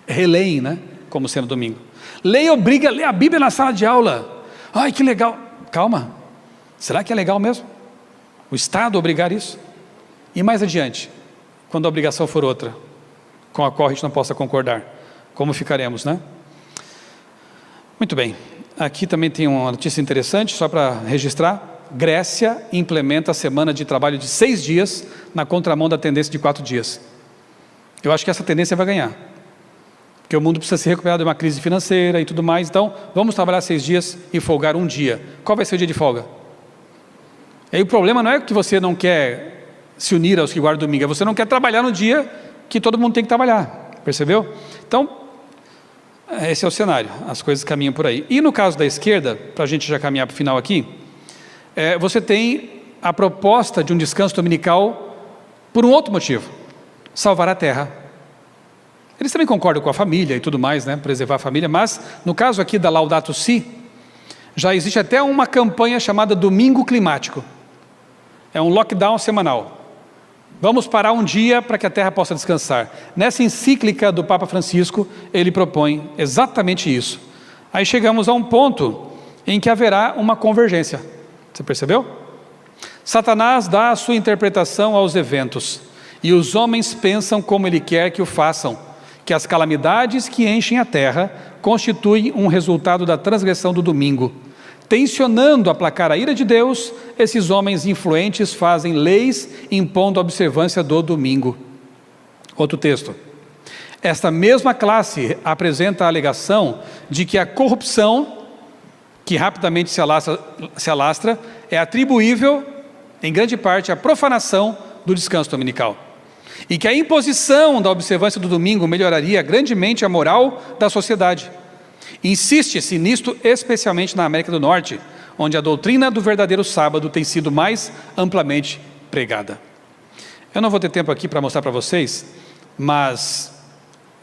releem, né? Como sendo domingo. Lei obriga a ler a Bíblia na sala de aula. Ai, que legal. Calma. Será que é legal mesmo? O Estado obrigar isso? E mais adiante, quando a obrigação for outra, com a qual a gente não possa concordar, como ficaremos, né? Muito bem, aqui também tem uma notícia interessante, só para registrar. Grécia implementa a semana de trabalho de 6 dias, na contramão da tendência de 4 dias. Eu acho que essa tendência vai ganhar, porque o mundo precisa se recuperar de uma crise financeira e tudo mais, então vamos trabalhar 6 dias e folgar um dia. Qual vai ser o dia de folga? E aí o problema não é que você não quer se unir aos que guardam domingo, é você não quer trabalhar no dia que todo mundo tem que trabalhar, percebeu? Então, esse é o cenário, as coisas caminham por aí. E no caso da esquerda, para a gente já caminhar para o final aqui, você tem a proposta de um descanso dominical por um outro motivo: salvar a terra. Eles também concordam com a família e tudo mais, né? Preservar a família, mas no caso aqui da Laudato Si, já existe até uma campanha chamada Domingo Climático. É um lockdown semanal. Vamos parar um dia para que a terra possa descansar. Nessa encíclica do Papa Francisco, ele propõe exatamente isso. Aí chegamos a um ponto em que haverá uma convergência. Você percebeu? Satanás dá a sua interpretação aos eventos, e os homens pensam como ele quer que o façam, que as calamidades que enchem a terra constituem um resultado da transgressão do domingo. Tensionando aplacar a ira de Deus, esses homens influentes fazem leis impondo a observância do domingo. Outro texto. Esta mesma classe apresenta a alegação de que a corrupção, que rapidamente se alastra, é atribuível, em grande parte, à profanação do descanso dominical. E que a imposição da observância do domingo melhoraria grandemente a moral da sociedade. Insiste-se nisto especialmente na América do Norte, onde a doutrina do verdadeiro sábado tem sido mais amplamente pregada. Eu não vou ter tempo aqui para mostrar para vocês, mas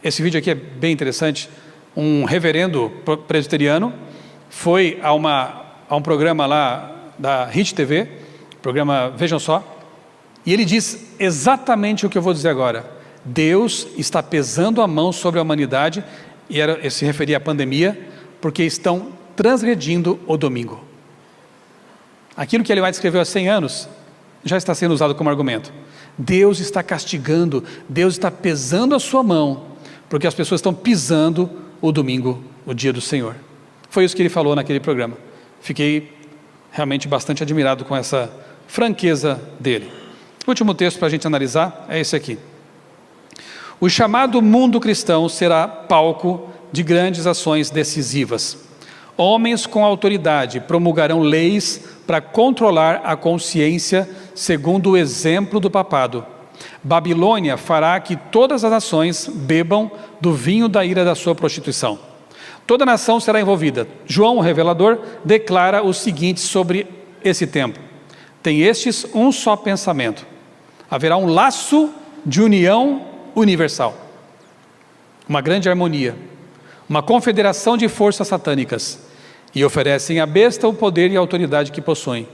esse vídeo aqui é bem interessante. Um reverendo presbiteriano foi a um programa lá da Hit TV, programa Vejam Só, e ele diz exatamente o que eu vou dizer agora. Deus está pesando a mão sobre a humanidade, e ele se referia à pandemia, porque estão transgredindo o domingo. Aquilo que Ellen White escreveu há 100 anos, já está sendo usado como argumento. Deus está castigando, Deus está pesando a sua mão, porque as pessoas estão pisando o domingo, o dia do Senhor. Foi isso que ele falou naquele programa. Fiquei realmente bastante admirado com essa franqueza dele. O último texto para a gente analisar é esse aqui. O chamado mundo cristão será palco de grandes ações decisivas. Homens com autoridade promulgarão leis para controlar a consciência segundo o exemplo do papado. Babilônia fará que todas as nações bebam do vinho da ira da sua prostituição. Toda nação será envolvida. João, o revelador, declara o seguinte sobre esse tempo. Tem estes um só pensamento. Haverá um laço de união universal. Uma grande harmonia. Uma confederação de forças satânicas. E oferecem à besta o poder e a autoridade que possuem.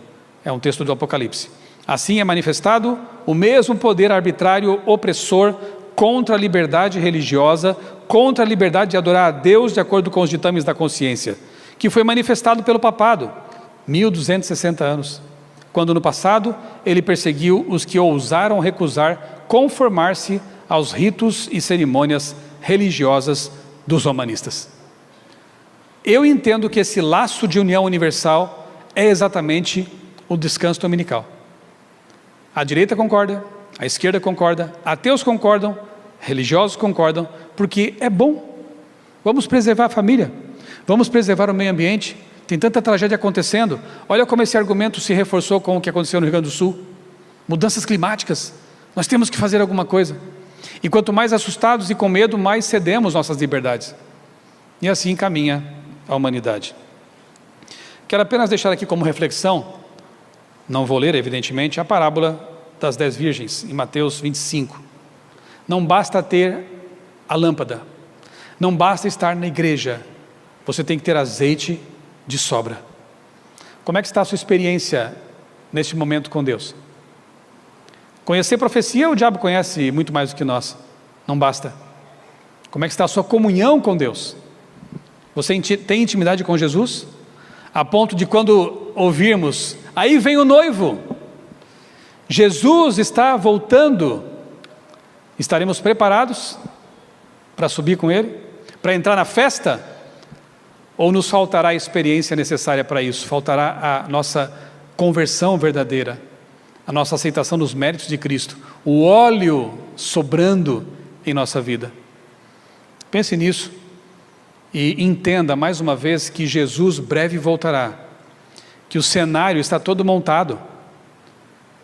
É um texto do Apocalipse. Assim é manifestado o mesmo poder arbitrário opressor contra a liberdade religiosa, contra a liberdade de adorar a Deus de acordo com os ditames da consciência, que foi manifestado pelo papado, 1260 anos, quando no passado ele perseguiu os que ousaram recusar conformar-se aos ritos e cerimônias religiosas dos humanistas. Eu entendo que esse laço de união universal é exatamente o descanso dominical. A direita concorda, a esquerda concorda, ateus concordam, religiosos concordam, porque é bom. Vamos preservar a família, vamos preservar o meio ambiente. Tem tanta tragédia acontecendo. Olha como esse argumento se reforçou com o que aconteceu no Rio Grande do Sul. Mudanças climáticas, nós temos que fazer alguma coisa. E quanto mais assustados e com medo, mais cedemos nossas liberdades. E assim caminha a humanidade. Quero apenas deixar aqui como reflexão, não vou ler evidentemente, a parábola das 10 virgens, em Mateus 25. Não basta ter a lâmpada, não basta estar na igreja, você tem que ter azeite de sobra. Como é que está a sua experiência neste momento com Deus? Conhecer profecia, o diabo conhece muito mais do que nós, não basta. Como é que está a sua comunhão com Deus? Você tem intimidade com Jesus? A ponto de quando ouvirmos, aí vem o noivo, Jesus está voltando, estaremos preparados para subir com Ele? Para entrar na festa? Ou nos faltará a experiência necessária para isso? Faltará a nossa conversão verdadeira, a nossa aceitação dos méritos de Cristo, o óleo sobrando em nossa vida. Pense nisso e entenda mais uma vez que Jesus breve voltará, que o cenário está todo montado,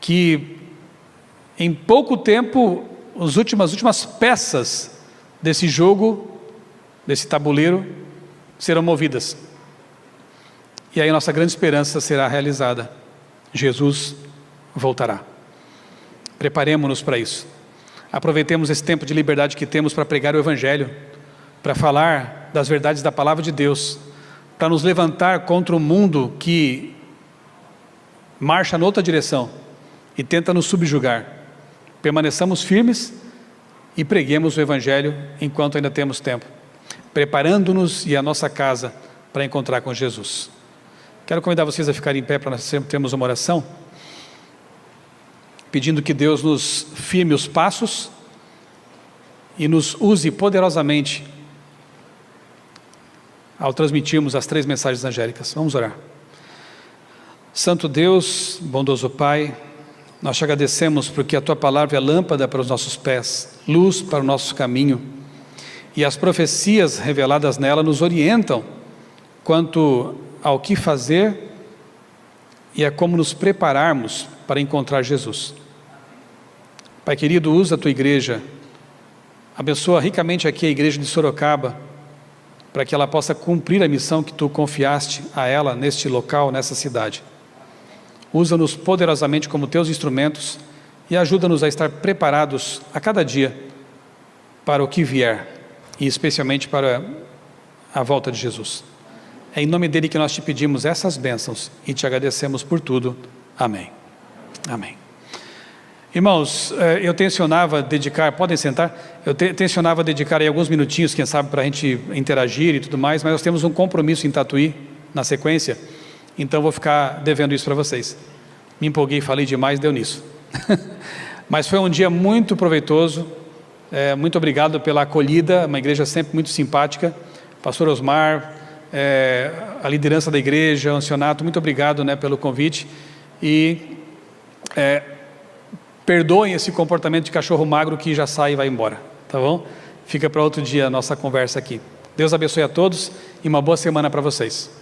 que em pouco tempo as últimas peças desse jogo, desse tabuleiro, serão movidas. E aí nossa grande esperança será realizada. Jesus voltará. Preparemo-nos para isso. Aproveitemos esse tempo de liberdade que temos para pregar o Evangelho, para falar das verdades da Palavra de Deus, para nos levantar contra um mundo que marcha noutra direção e tenta nos subjugar. Permaneçamos firmes e preguemos o Evangelho enquanto ainda temos tempo, preparando-nos e a nossa casa para encontrar com Jesus. Quero convidar vocês a ficarem em pé para nós sempre termos uma oração, pedindo que Deus nos firme os passos e nos use poderosamente ao transmitirmos as 3 mensagens angélicas. Vamos orar. Santo Deus, bondoso Pai, nós te agradecemos porque a Tua palavra é lâmpada para os nossos pés, luz para o nosso caminho, e as profecias reveladas nela nos orientam quanto ao que fazer e a como nos prepararmos para encontrar Jesus. Pai querido, usa a Tua igreja, abençoa ricamente aqui a igreja de Sorocaba, para que ela possa cumprir a missão que Tu confiaste a ela neste local, nessa cidade. Usa-nos poderosamente como Teus instrumentos e ajuda-nos a estar preparados a cada dia para o que vier, e especialmente para a volta de Jesus. É em nome dele que nós te pedimos essas bênçãos e te agradecemos por tudo. Amém. Amém. Irmãos, eu tencionava dedicar, podem sentar, eu tencionava dedicar aí alguns minutinhos, quem sabe, para a gente interagir e tudo mais, mas nós temos um compromisso em Tatuí, na sequência, então vou ficar devendo isso para vocês. Me empolguei, falei demais, deu nisso. Mas foi um dia muito proveitoso, muito obrigado pela acolhida, uma igreja sempre muito simpática, pastor Osmar, a liderança da igreja, o ancianato, muito obrigado, né, pelo convite, e perdoem esse comportamento de cachorro magro que já sai e vai embora, tá bom? Fica para outro dia a nossa conversa aqui. Deus abençoe a todos e uma boa semana para vocês.